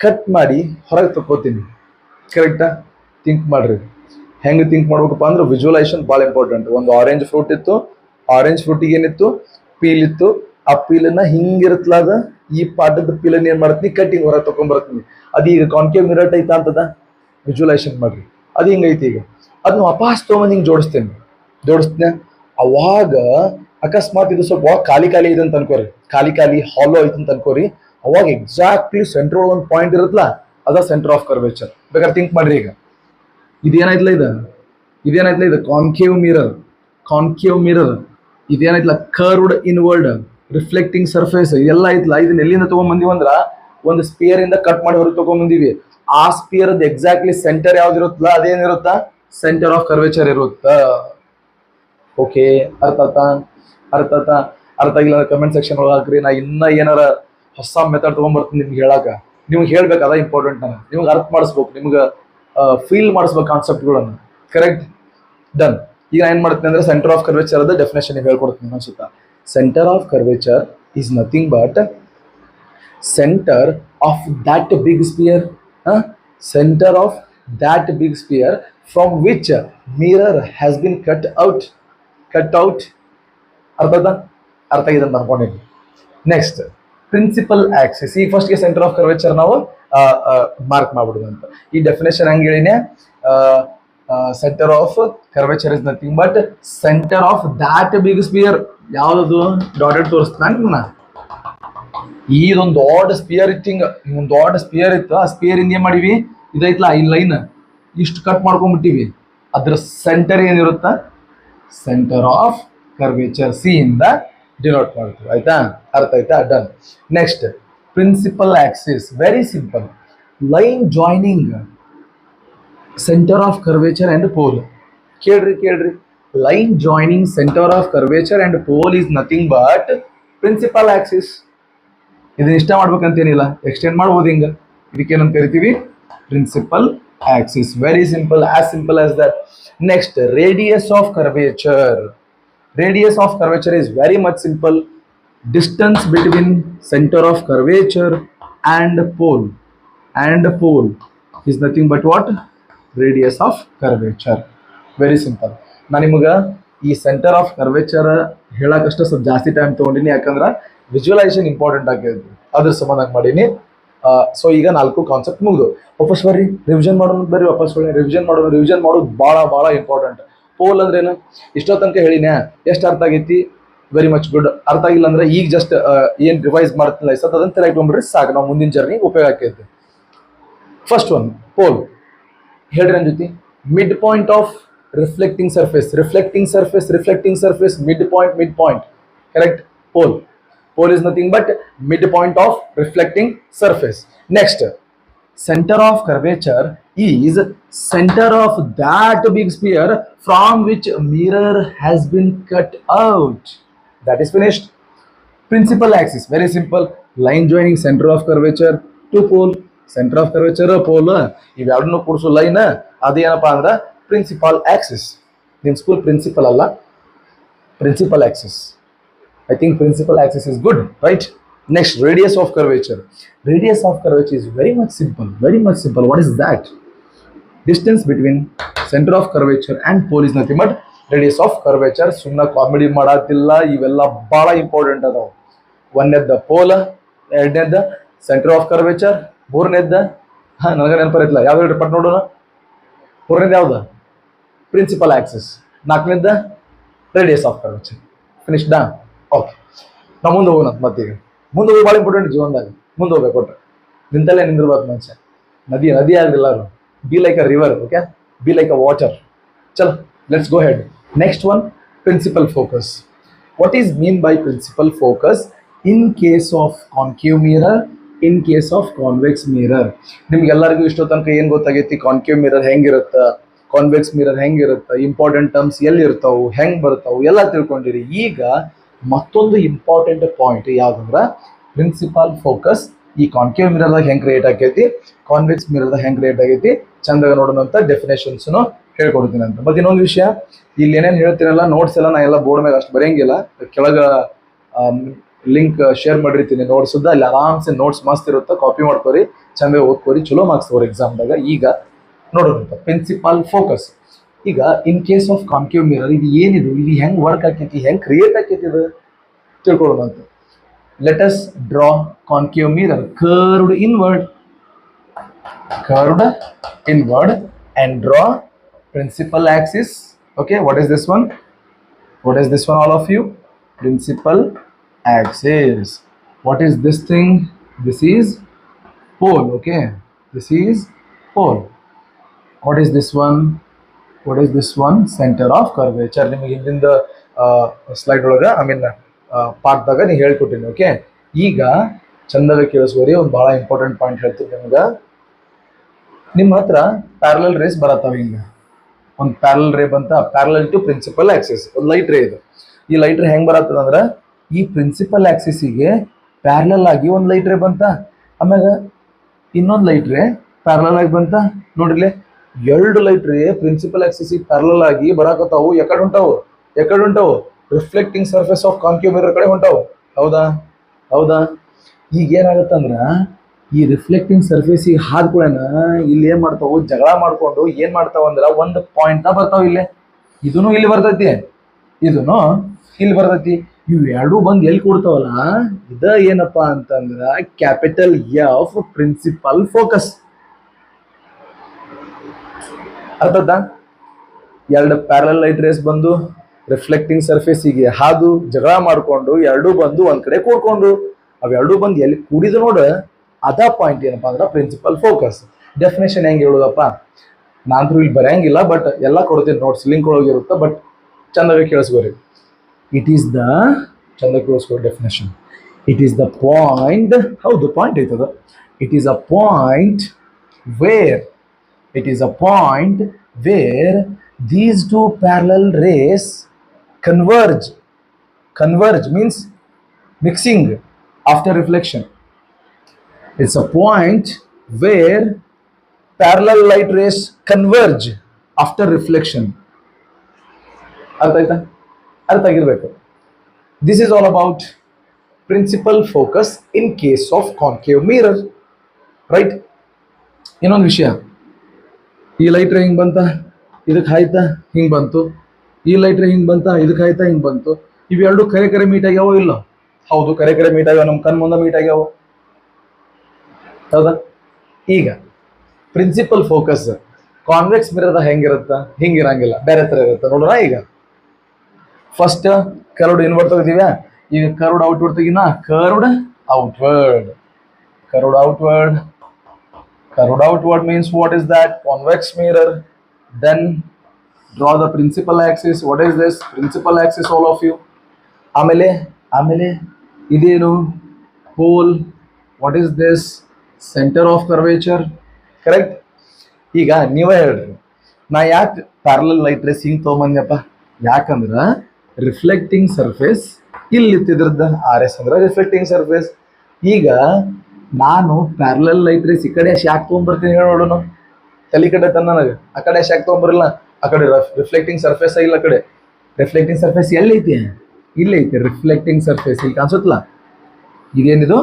ಕಟ್ ಮಾಡಿ ಹೊರಗೆ ತಕ್ಕೋತೀನಿ. ಕರೆಕ್ಟಾ? ಥಿಂಕ್ ಮಾಡ್ರಿ. ಹೆಂಗೆ ಥಿಂಕ್ ಮಾಡ್ಬೇಕಪ್ಪ ಅಂದ್ರೆ ವಿಜುವಲೈಸೇಷನ್ ಭಾಳ ಇಂಪಾರ್ಟೆಂಟ್. ಒಂದು ಆರೆಂಜ್ ಫ್ರೂಟ್ ಇತ್ತು, ಆರೆಂಜ್ ಫ್ರೂಟಿಗೆ ಏನಿತ್ತು ಪೀಲ್ ಇತ್ತು. ಆ ಪೀಲನ್ನ ಹಿಂಗಿರುತ್ತಲ್ಲ, ಅದ ಈ ಪಾಠದ ಪೀಲನ್ನ ಏನ್ ಮಾಡ್ತೀನಿ ಕಟ್ಟಿಂಗ್ ಹೊರಗೆ ತಗೊಂಡ್ಬರ್ತೀನಿ. ಅದು ಈಗ ಕಾನ್ಕೇವ್ ಮಿರರ್ ಐತಾ ಅಂತದ ವಿಜುವಲೈಸೇಷನ್ ಮಾಡ್ರಿ. ಅದು ಹಿಂಗೈತಿ. ಈಗ ಅದನ್ನ ವಾಪಸ್ ತೊಗೊಂಬಂದು ಹಿಂಗೆ ಜೋಡಿಸ್ತೇನೆ. ಅವಾಗ ಅಕಸ್ಮಾತ್ ಇದು ಸ್ವಲ್ಪ ಖಾಲಿ ಖಾಲಿ ಇದೆ ಅಂತ ಅನ್ಕೋರಿ, ಖಾಲಿ ಖಾಲಿ ಹಾಲೋ ಐತೆ ಅಂತ ಅನ್ಕೋರಿ, ಅವಾಗ ಎಕ್ಸಾಕ್ಟ್ಲಿ ಸೆಂಟ್ರಲ್ ಒಂದು ಪಾಯಿಂಟ್ ಇರುತ್ತಲ್ಲ, ಅದ ಸೆಂಟರ್ ಆಫ್ ಕರ್ವೇಚರ್. ಬೇಕಾದ್ರೆ ಥಿಂಕ್ ಮಾಡ್ರಿ. ಈಗ ಇದೇನಾಯ್ತಲ್ಲ, ಇದು ಕಾನ್ಕೇವ್ ಮಿರರ್, ಇದೇನಾಯ್ತಲ್ಲ ಕರ್ವ್ಡ್ ಇನ್ವರ್ಡ್ ರಿಫ್ಲೆಕ್ಟಿಂಗ್ ಸರ್ಫೇಸ್ ಎಲ್ಲ ಐತ್ಲಾ, ಇದನ್ನ ಎಲ್ಲಿಂದ ತಗೊಂಡ್ಬಂದಿವಿ ಅಂದ್ರ ಒಂದು ಸ್ಪಿಯರ್ ಇಂದ ಕಟ್ ಮಾಡಿ ಹೊರಗೆ ತಗೊಂಡ್ಬಂದಿವಿ. ಆ ಸ್ಪಿಯರ್ ಎಕ್ಸಾಕ್ಟ್ಲಿ ಸೆಂಟರ್ ಯಾವ್ದಿರುತ್ತಲ್ಲ ಅದೇನಿರುತ್ತ, ಸೆಂಟರ್ ಆಫ್ ಕರ್ವೇಚರ್ ಇರುತ್ತ. ಓಕೆ, ಅರ್ಥ ಆಗಿಲ್ಲ ಕಮೆಂಟ್ ಸೆಕ್ಷನ್ ಒಳಗೆ ಹಾಕ್ರಿ. ನಾ ಇನ್ನ ಏನಾರ ಹೊಸ ಮೆಥಡ್ ತಗೊಂಡ್ಬರ್ತೀನಿ ನಿಮ್ಗೆ ಹೇಳಾಕ. ನಿಮ್ಗೆ ಹೇಳ್ಬೇಕು, ಅದ ಇಂಪಾರ್ಟೆಂಟ್. ನಾನು ನಿಮ್ಗೆ ಅರ್ಥ ಮಾಡಿಸ್ಬೇಕು, ನಿಮ್ಗೆ ಫೀಲ್ ಮಾಡಿಸ್ಬೇಕು ಕಾನ್ಸೆಪ್ಟ್ಗಳನ್ನು. Correct, done. ಈಗ ಏನ್ ಮಾಡ್ತೀನಿ ಅಂದ್ರೆ ಸೆಂಟರ್ ಆಫ್ ಕರ್ವೇಚರ್ ಅದ ಡೆಫಿನೇಷನ್ ಹೇಳ್ಕೊಡ್ತೀನಿ ಅನ್ಸುತ್ತಾ. Centre of curvature is nothing but center of that big sphere, center of that big sphere from which mirror has been cut out. ಅರ್ಥ ಇದೆ ಅಂತ ಅನ್ಕೊಂಡಿದ್ದೀನಿ. Next principal axis. ಈ ಫಸ್ಟ್ಗೆ ಸೆಂಟರ್ ಆಫ್ ಕರ್ವೇಚರ್ ನಾವು ಮಾರ್ಕ್ ಮಾಡ್ಬಿಡುದು ಅಂತ. ಈ ಡೆಫಿನೇಷನ್ ಹಂಗೆ ಹೇಳಿನೇ, centre of curvature is nothing but centre of that big sphere. ಯಾವ್ದು ಡಾಟೆಡ್ ತೋರಿಸ್ತಾನ. ಇದೊಂದು ದೊಡ್ಡ ಸ್ಪಿಯರ್ ಇತ್ತು, ಆ ಸ್ಪಿಯರ್ ಇಂದ ಏನ್ ಮಾಡಿವಿ, ಇದೈತ್ಲಾ ಈ ಲೈನ್ ಇಷ್ಟು ಕಟ್ ಮಾಡ್ಕೊಂಡ್ಬಿಟ್ಟಿವಿ. ಅದ್ರ ಸೆಂಟರ್ ಏನಿರುತ್ತ, ಸೆಂಟರ್ ಆಫ್ ಕರ್ವೇಚರ್ ಸಿ ಇಂದ ಡಿನೋಟ್ ಮಾಡ್ತೀವಿ. ಆಯ್ತಾ, ಅರ್ಥ ಆಯ್ತಾ, done. Next principal axis, very simple. Line joining centre of curvature and pole. ಕೇಳ್ರಿ, line joining centre of curvature and pole is nothing but principal axis. ಇದನ್ನ ಇಷ್ಟ ಮಾಡ್ಬೇಕಂತೇನಿಲ್ಲ, ಎಕ್ಸ್ಟೆಂಡ್ ಮಾಡ್ಬೋದು ಹಿಂಗ. ಇದಕ್ಕೇನಂತ ಕರಿತೀವಿ, principal axis. Very simple, as simple as that. Next radius of curvature. Radius of curvature is very much simple. Distance between center of curvature and pole is nothing but what? Radius of curvature. Very simple. ನಾನು ನಿಮಗೆ ಈ centre of curvature ಹೇಳಕ್ಕಷ್ಟೇ ಸ್ವಲ್ಪ ಜಾಸ್ತಿ time ತೊಗೊಂಡಿನಿ, ಯಾಕಂದ್ರೆ visualisation important ಆಗಿದ್ದು ಅದ್ರ ಸಂಬಂಧ ಮಾಡೀನಿ. ಸೊ ಈಗ 4 ಕಾನ್ಸೆಪ್ಟ್ ಮುಗಿದು. ವಾಪಸ್ ಬರ್ರಿ, ರಿವಿಷನ್ ಮಾಡೋದು. ರಿವಿಷನ್ ಮಾಡೋದು ಭಾಳ ಇಂಪಾರ್ಟೆಂಟ್. ಪೋಲ್ ಅಂದ್ರೆ ಏನು, ಇಷ್ಟೋ ತನಕ ಹೇಳಿನೇ, ಎಷ್ಟು ಅರ್ಥ ಆಗೈತಿ, ವೆರಿ ಮಚ್ ಗುಡ್. ಅರ್ಥ ಆಗಿಲ್ಲ ಅಂದ್ರೆ ಈಗ ಜಸ್ಟ್ ಏನ್ ರಿವೈಸ್ ಮಾಡ್ತಿಲ್ಲ ಸತ್ ಅದನ್ನ ತಲೆ ಇಟ್ಕೊಂಡ್ಬಿಡ್ರಿ ಸಾಕು, ನಾವು ಮುಂದಿನ ಜರ್ನಿ ಉಪಯೋಗ ಆಕೈತಿ. First one pole. ಹೇಳ್ರಿ ನನ್ನ ಜೊತೆ, mid point of reflecting surface, mid point. Correct. Pole is nothing but midpoint of reflecting surface. Next, center of curvature is center of that big sphere from which mirror has been cut out. That is finished. Principal axis, very simple. Line joining center of curvature to pole. Center of curvature pole. ಇವೆರಡನ್ನು ಕೂಡಿಸೋ line ಅದೇನಪ್ಪ ಅಂದ್ರೆ principal axis. ನಿಮ್ಮ school principal ಅಲ್ಲ, principal axis. I think principal axis is good, right? Next, radius of curvature. Radius of curvature is very much simple. What is that? Distance between center of curvature and pole is nothing but radius of curvature. ಸುಮ್ಮನೆ comedy ಮಾಡತ್ತಿಲ್ಲ, ಇವೆಲ್ಲ ಬಹಳ important ಅದಾವ. ಒಂದನೇದ pole, ಎರಡನೇದ centre of curvature, ಮೂರನೇದ ನನಗೆ ನೆನಪರಿಲ್ಲ, ಯಾವ್ದು ಹೇಳ್ರಿ ಪಟ್ ನೋಡೋಣ. ಮೂರನೇದು ಯಾವ್ದು? Principal axis. ನಾಲ್ಕನೇದ ರೇಡಿಯಸ್ ಆಫ್ ಕರ್ವೇಚರ್. ಫಿನಿಶ್ ಡಾ? ಓಕೆ, ನಾವು ಮುಂದೆ ಹೋಗೋಣ. ಮತ್ತೀಗ ಮುಂದೆ ಹೋಗಿ ಭಾಳ ಇಂಪಾರ್ಟೆಂಟ್ ಜೀವನದಾಗ. ಮುಂದೆ ಹೋಗ್ಬೇಕು ಕೊಟ್ರೆ ನಿಂತಲ್ಲೇ ನಿಂದಿರ್ಬೇಕು ಮನುಷ್ಯ. ನದಿ ಆಗಲಿಲ್ಲ, be like a river. Okay, be like a water. ಚಲೋ, let's go head. Next one, principal focus. What is mean by principal focus in case of concave mirror, in case of convex mirror? ನಿಮ್ಗೆಲ್ಲರಿಗೂ ಇಷ್ಟೋ ತನಕ ಏನು ಗೊತ್ತಾಗೈತಿ, concave mirror ಹೆಂಗಿರುತ್ತೆ, convex mirror ಹೆಂಗಿರುತ್ತೆ, important terms ಎಲ್ಲಿ ಇರ್ತಾವೆ, ಹೆಂಗೆ ಬರ್ತಾವೆ ಎಲ್ಲ ತಿಳ್ಕೊಂಡಿರಿ. ಈಗ ಮತ್ತೊಂದು ಇಂಪಾರ್ಟೆಂಟ್ ಪಾಯಿಂಟ್ ಯಾವ್ದಂದ್ರೆ ಪ್ರಿನ್ಸಿಪಲ್ ಫೋಕಸ್. ಈ ಕಾನ್ಕೇವ್ ಮಿರರ್ದಾಗ ಹೆಂಗೆ ಕ್ರಿಯೇಟ್ ಆಗೈತಿ, ಕಾನ್ವೆಕ್ಸ್ ಮಿರರ್ದಾಗ ಹೆಂಗೆ ಕ್ರಿಯೇಟ್ ಆಗೈತಿ, ಚಂದಾಗ ನೋಡೋಣಂತ ಡೆಫಿನೇಷನ್ಸ್ನು ಹೇಳ್ಕೊಡ್ತೀನಿ ಅಂತ. ಮತ್ತೆ ಇನ್ನೊಂದು ವಿಷಯ, ಇಲ್ಲಿ ಏನೇನು ಹೇಳ್ತೀನಲ್ಲ ನೋಟ್ಸ್ ಎಲ್ಲ ನಾ ಎಲ್ಲ ಬೋರ್ಡ್ ಮೇಲೆ ಅಷ್ಟು ಬರೆಯಂಗಿಲ್ಲ, ಕೆಳಗೆ ಲಿಂಕ್ ಶೇರ್ ಮಾಡಿರ್ತೀನಿ ನೋಟ್ಸ್ದ. ಅಲ್ಲಿ ಆರಾಮ್ಸೆ ನೋಟ್ಸ್ ಮಸ್ತ್ ಇರುತ್ತೆ, ಕಾಪಿ ಮಾಡ್ಕೋರಿ, ಚಂದ ಓದ್ಕೋರಿ, ಚಲೋ ಮಾರ್ಕ್ಸ್ ತಗೋರಿ ಎಕ್ಸಾಮ್ದಾಗ. ಈಗ ನೋಡೋಣಂತ ಪ್ರಿನ್ಸಿಪಲ್ ಫೋಕಸ್. ಈಗ ಇನ್ ಕೇಸ್ ಆಫ್ ಕಾನ್ಕೇವ್ ಮಿರರ್ ಇದು ಏನಿದು, ಇದು ಹೆಂಗೆ ವರ್ಕ್ ಆಕೈತಿ, ಹೆಂಗೆ ಕ್ರಿಯೇಟ್ ಆಕೈತಿ, ಇದು ತಿಳ್ಕೊಳ್ಳೋಣ ಅಂತ. Let us draw concave mirror curved inward and draw principal axis. Okay, what is this one? What is this one, all of you? Principal axis. What is this thing? This is pole, okay? This is pole. What is this one? What is this one? Center of curvature. ನಿಮಗೆ ಹಿಂದಿನ slide ಒಳಗೆ ಪಾಠದಾಗ ನೀವು ಹೇಳ್ಕೊಟ್ಟಿನಿ. Okay, ಈಗ ಚಂದಾಗ ಕೇಳಿಸ್ಕೋರಿ. ಒಂದು ಭಾಳ important point ಹೇಳ್ತೀನಿ ನಿಮ್ಗೆ. ನಿಮ್ಮ ಹತ್ರ ಪ್ಯಾರಲಲ್ ರೇಸ್ ಬರತ್ತಾವ. ಹಿಂಗೆ ಒಂದು ಪ್ಯಾರಲಲ್ ರೇ ಬಂತ, ಪ್ಯಾರಲಲ್ ಟು ಪ್ರಿನ್ಸಿಪಲ್ ಆಕ್ಸಿಸ್. ಒಂದು ಲೈಟ್ ರೇ ಇದು. ಈ ಲೈಟ್ ರೇ ಹೆಂಗೆ ಬರತ್ತದ ಅಂದ್ರೆ, ಈ ಪ್ರಿನ್ಸಿಪಲ್ ಆಕ್ಸಿಸಿಗೆ ಪ್ಯಾರಲಲ್ ಆಗಿ ಒಂದು ಲೈಟ್ ರೇ ಬಂತ, ಆಮ್ಯಾಗ ಇನ್ನೊಂದು ಲೈಟ್ ರೇ ಪ್ಯಾರಲಲ್ ಆಗಿ ಬಂತ. ನೋಡ್ರಿಲೆ, ಎರಡು ಲೈಟ್ ರೇ ಪ್ರಿನ್ಸಿಪಲ್ ಆಕ್ಸಿಸಿಗೆ ಪ್ಯಾರಲಲ್ ಆಗಿ ಬರಾಕತ್ತಾವು. ಎಕಡೆ ಹೊಂಟಾವು? Reflecting surface of concave mirror ಕಡೆ ಹೊಂಟಾವು. ಹೌದಾ? ಈಗ ಏನಾಗತ್ತಂದ್ರ, ಈ ರಿಫ್ಲೆಕ್ಟಿಂಗ್ ಸರ್ಫೇಸಿಗೆ ಹಾದ್ಕೊಳ್ಳೋಣ ಇಲ್ಲಿ ಏನ್ ಮಾಡ್ತಾವು, ಜಗಳ ಮಾಡ್ಕೊಂಡು ಏನ್ ಮಾಡ್ತಾವ ಅಂದ್ರ ಒಂದು ಪಾಯಿಂಟ್ ಬರ್ತಾವ. ಇಲ್ಲೇ ಇದನ್ನು ಇಲ್ಲಿ ಬರ್ತೈತಿ, ಇದನ್ನು ಇಲ್ಲಿ ಬರ್ತೈತಿ. ಇವು ಎರಡು ಬಂದು ಎಲ್ಲಿ ಕೊಡ್ತಾವಲ್ಲ, ಇದ ಏನಪ್ಪಾ ಅಂತಂದ್ರ ಕ್ಯಾಪಿಟಲ್ ಎಫ್ ಪ್ರಿನ್ಸಿಪಲ್ ಫೋಕಸ್. ಅರ್ಥದ? ಎರಡು ಪ್ಯಾರಲಲ್ ಲೈಟ್ ರೇಸ್ ಬಂದು ರಿಫ್ಲೆಕ್ಟಿಂಗ್ ಸರ್ಫೇಸಿಗೆ ಹಾದು ಜಗಳ ಮಾಡ್ಕೊಂಡು ಎರಡೂ ಬಂದು ಒಂದ್ ಕಡೆ ಕೂಡ್ಕೊಂಡು ಅವೆರಡೂ ಬಂದು ಎಲ್ಲಿ ಕೂಡಿದ ನೋಡ, ಅದ ಪಾಯಿಂಟ್ ಏನಪ್ಪಾ ಅಂದ್ರೆ ಪ್ರಿನ್ಸಿಪಲ್ ಫೋಕಸ್. ಡೆಫಿನೇಷನ್ ಹೆಂಗೆ ಹೇಳೋದಪ್ಪ, ನಾನಂತೂ ಇಲ್ಲಿ ಬರೆಯಂಗಿಲ್ಲ, ಬಟ್ ಎಲ್ಲ ಕೊಡ್ತೀನಿ ನೋಟ್ಸ್, ಲಿಂಕ್ ಒಳಗಿರುತ್ತೆ. ಬಟ್ ಚಂದಾಗಿ ಕೇಳಿಸ್ಕೋರಿ. ಇಟ್ ಈಸ್ ದ ಚಂದಾಗಿ ಕೇಳಿಸ್ಕೋರಿ definition. It is the point, ಹೌದು ಪಾಯಿಂಟ್ ಐತದ. It is a point where these two parallel rays converge means mixing after reflection. It's a point where parallel light rays converge after reflection. ಅರ್ಥ ಆಗಿರ್ಬೇಕು. This is all about principal focus in case of concave mirror, right? ಇನ್ನೊಂದು ವಿಷಯ, ಈ light ray ಹಿಂಗೆ ಬಂತ, ಇದಕ್ಕೆ ಹಾಯ್ತಾ ಹಿಂಗೆ ಬಂತು. ಈ ಲೈಟ್ ರೇ ಹಿಂಗೆ ಬಂತ, ಇದಕ್ಕೆ ಹಾಯ್ತಾ ಹಿಂಗೆ ಬಂತು. ಇವೆರಡು ಕರೆ ಮೀಟ್ ಆಗ್ಯಾವೋ ಇಲ್ಲ? ಹೌದು, ಕರೆ ಮೀಟ್ ಆಗ್ಯಾವ. ನಮ್ಮ ಕಣ್ ಮುಂದೆ ಮೀಟ್ ಆಗ್ಯಾವ. ಹೌದಾ? ಈಗ ಪ್ರಿನ್ಸಿಪಲ್ ಫೋಕಸ್ ಕಾನ್ವೆಕ್ಸ್ ಮಿರರ್ದ ಹೆಂಗಿರುತ್ತ? ಹಿಂಗಿರಂಗಿಲ್ಲ, ಬೇರೆ ತರ ಇರುತ್ತೆ. ನೋಡೋಣ. ಈಗ ಫಸ್ಟ್ ಕರ್ವ್ಡ್ ಇನ್ವರ್ಡ್ ತೆಗಿತೀವ. ಈಗ ಕರ್ವ್ಡ್ ಔಟ್ವರ್ಡ್ ತೆಗಿನ. Curved outward means what is that? Convex mirror. Then draw the principal axis. What is this? Principal axis, all of you. ಆಮೇಲೆ ಇದೇನು? pole. What is this? Center of curvature. Correct? ಈಗ ನೀವೇ ಹೇಳ್ರಿ, ನಾ ಯಾಕೆ parallel light race ಹಿಂಗೆ ತೊಗೊಂಬಂದ್ಯಪ್ಪ? ಯಾಕಂದ್ರ reflecting surface ಇಲ್ಲಿ ಇದ್ರದ್ದು ಆರ್ ಎಸ್ ಅಂದ್ರೆ ರಿಫ್ಲೆಕ್ಟಿಂಗ್ ಸರ್ಫೇಸ್. ಈಗ ನಾನು ಪ್ಯಾರಲಲ್ ಲೈಟ್ ರೇಸ್ ಈ ಕಡೆ ಯಾಕೆ ತೊಗೊಂಬರ್ತೀನಿ ಹೇಳೋಣ? ತಲೆ ಕಡೆ ನನಗೆ ಆ ಕಡೆ ಯಾಕೆ ತೊಗೊಂಬರಿಲ್ಲ? ಆ ಕಡೆ ರಿಫ್ಲೆಕ್ಟಿಂಗ್ ಸರ್ಫೇಸ್ ಇಲ್ಲ. ಆ ಕಡೆ ರಿಫ್ಲೆಕ್ಟಿಂಗ್ ಸರ್ಫೇಸ್ ಎಲ್ಲೈತಿ? ಇಲ್ಲೈತಿ ರಿಫ್ಲೆಕ್ಟಿಂಗ್ ಸರ್ಫೇಸ್. ಈಗ ಕಾಣಿಸುತ್ತಲ್ಲ, ಇದೇನಿದು?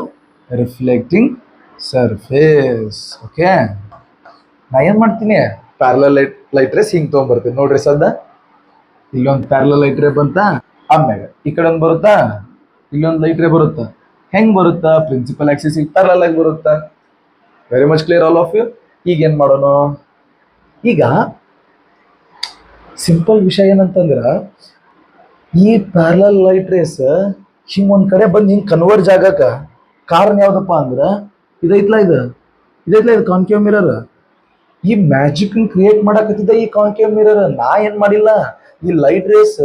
Reflecting surface. ಓಕೆ, ನಾ ಏನ್ ಮಾಡ್ತೀನಿ? ಪ್ಯಾರಲಲ್ ಲೈಟ್ ರೇಸ್ ಹಿಂಗೆ ತೊಗೊಂಬರ್ತೀನಿ. ನೋಡ್ರಿ ಸದ್ದ ಇಲ್ಲೊಂದು ಪ್ಯಾರಲಲ್ ಲೈಟ್ ರೇ ಬಂತ, ಆಮ್ಯಾಗ ಈ ಕಡೆ ಒಂದು ಬರುತ್ತಾ, ಇಲ್ಲೊಂದು ಲೈಟ್ ರೇ ಬರುತ್ತಾ. ಹೆಂಗ್ ಬರುತ್ತಾ? ಪ್ರಿನ್ಸಿಪಲ್ ಆಕ್ಸಿಸ್ ಪ್ಯಾರಲಲ್ ಆಗಿ ಬರುತ್ತಾ. Very much clear all of you. ಈಗ ಏನ್ ಮಾಡೋಣ? ಈಗ ಸಿಂಪಲ್ ವಿಷಯ ಏನಂತಂದ್ರ, ಈ ಪ್ಯಾರಲಲ್ ಲೈಟ್ ರೇಸ್ ಹಿಂಗ್ ಒಂದ್ ಕಡೆ ಬಂದು ಹಿಂಗ್ ಕನ್ವರ್ಜ್ ಆಗಕ ಕಾರಣ ಯಾವ್ದಪ್ಪ ಅಂದ್ರ ಇದೈತ್ಲ ಇದು ಕಾನ್ಕೇವ್ ಮಿರರ್. ಈ ಮ್ಯಾಜಿಕ್ ಕ್ರಿಯೇಟ್ ಮಾಡಕತ್ತಿದ್ದ ಈ ಕಾನ್ಕೇವ್ ಮಿರರ್. ನಾ ಏನ್ ಮಾಡಿಲ್ಲ, ಈ ಲೈಟ್ ರೇಸ್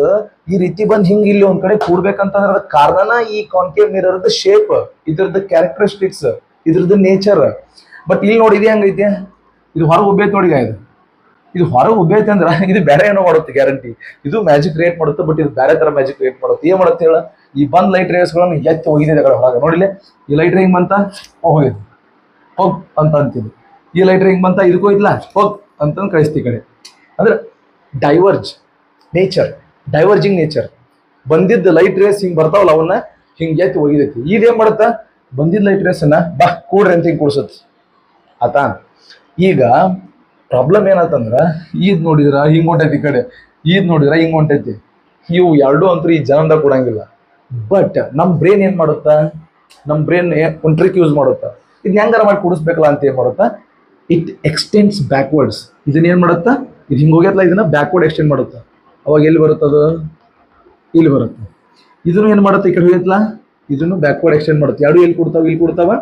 ಈ ರೀತಿ ಬಂದ್ ಹಿಂಗ್ ಇಲ್ಲಿ ಒಂದ್ ಕಡೆ ಕೂಡ್ಬೇಕಂತಂದ್ರ ಅದಕ್ಕೆ ಕಾರಣನ ಈ ಕಾನ್ಕೇವ್ ಮಿರರ್ದ ಶೇಪ್, ಇದ್ರದ್ದು ಕ್ಯಾರೆಕ್ಟರಿಸ್ಟಿಕ್ಸ್, ಇದ್ರದ್ದು ನೇಚರ್. ಬಟ್ ಇಲ್ಲಿ ನೋಡಿ ಇದು ಹೆಂಗೈತೆ? ಇದು ಹೊರಗೆ ಉಬ್ಬೈತೆ ನೋಡಿ. ಇದು ಹೊರಗೆ ಉಬ್ಬೈತೆ ಅಂದ್ರ ಇದು ಬೇರೆ ಏನೋ ಮಾಡುತ್ತೆ ಗ್ಯಾರಂಟಿ. ಇದು ಮ್ಯಾಜಿಕ್ ಕ್ರಿಯೇಟ್ ಮಾಡುತ್ತೆ, ಬಟ್ ಇದು ಬೇರೆ ತರ ಮ್ಯಾಜಿಕ್ ಕ್ರಿಯೇಟ್ ಮಾಡುತ್ತೆ. ಏನ್ ಮಾಡುತ್ತೆ ಹೇಳ? ಈ ಬಂದ್ ಲೈಟ್ ರೇಸ್ಗಳನ್ನು ಎತ್ತಿ ಹೋಗಿದೆ ಹೊರಗೆ. ನೋಡಿಲ್ಲ, ಈ ಲೈಟ್ ಹಿಂಗ್ ಬಂತ, ಹೋಗಿದ್ ಹೋಗ್ ಅಂತ ಅಂತಿದ್ದು. ಈ ಲೈಟ್ ಹಿಂಗ್ ಬಂತ, ಇದಕ್ಕೂ ಇದ್ಲ ಹೋಗ್ ಅಂತಂದು ಕಳಿಸ್ತಿ ಕಡೆ. ಅಂದ್ರೆ ಡೈವರ್ಜಿಂಗ್ ನೇಚರ್. ಬಂದಿದ್ದ ಲೈಟ್ ರೇಸ್ ಹಿಂಗ್ ಬರ್ತಾವಲ್ಲ, ಅವನ್ನ ಹಿಂಗ್ ಎತ್ತಿ ಒಗಿದೈತಿ. ಇದೇನ್ ಮಾಡುತ್ತಾ? ಬಂದಿದ್ದ ಲೈಟ್ ರೇಸ್ ಅನ್ನ ಬಾ ಕೂಡ್ರಿ ಅಂತ ಹಿಂಗ್ ಕೂಡ್ಸತ್ ಆತಾ. ಈಗ ಪ್ರಾಬ್ಲಮ್ ಏನಂತಂದ್ರ, ಈದ್ ನೋಡಿದ್ರ ಹಿಂಗ್ ಹೊಂಟೈತಿ ಈ ಕಡೆ, ಈದ್ ನೋಡಿದ್ರ ಹಿಂಗ್ ಹೊಂಟೈತಿ. ಇವು ಎರಡು ಅಂತೂ ಈ ಜನದಾಗ ಕೊಡಂಗಿಲ್ಲ. ಬಟ್ ನಮ್ ಬ್ರೇನ್ ಏನ್ ಮಾಡುತ್ತಾ? ನಮ್ ಬ್ರೇನ್ ಒಂದ್ ಟ್ರಿಕ್ ಯೂಸ್ ಮಾಡುತ್ತಾ, ಇದು ಹೆಂಗಾರ ಮಾಡಿ ಕೂಡಿಸ್ಬೇಕಲ್ಲ ಅಂತ ಏನ್ ಮಾಡುತ್ತಾ? It extends backwards. ಇದನ್ನ ಏನ್ ಮಾಡುತ್ತಾ? ಇದು ಹಿಂಗ್ ಹೋಗ್ಯತ್ಲ, ಇದನ್ನ ಬ್ಯಾಕ್ವರ್ಡ್ ಎಕ್ಸ್ಟೆಂಡ್ ಮಾಡುತ್ತಾ. ಅವಾಗ ಎಲ್ಲಿ ಬರುತ್ತದು? ಇಲ್ಲಿ ಬರುತ್ತೆ. ಇದನ್ನು ಏನು ಮಾಡುತ್ತೆ, ಈ ಕಡೆ ಹೋಗಿತ್ಲಾ, ಇದನ್ನು ಬ್ಯಾಕ್ವರ್ಡ್ ಎಕ್ಸ್ಟೆಂಡ್ ಮಾಡುತ್ತೆ. ಎರಡು ಇಲ್ಲಿ ಕೊಡ್ತಾವ, ಇಲ್ಲಿ ಕೊಡ್ತಾವ.